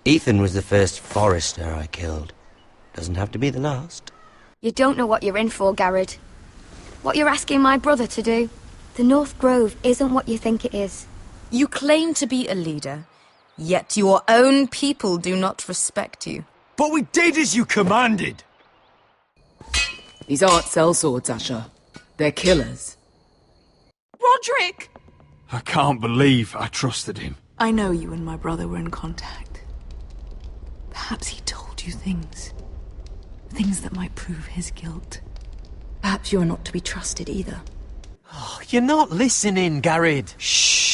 Ethan was the first Forrester I killed. Doesn't have to be the last. You don't know what you're in for, Garrett. What you're asking my brother to do. The North Grove isn't what you think it is. You claim to be a leader, yet your own people do not respect you. But we did as you commanded! These aren't sellswords, Asher. They're killers. Roderick! I can't believe I trusted him. I know you and my brother were in contact. Perhaps he told you things. Things that might prove his guilt. Perhaps you're not to be trusted either. Oh, you're not listening, Garrett. Shh.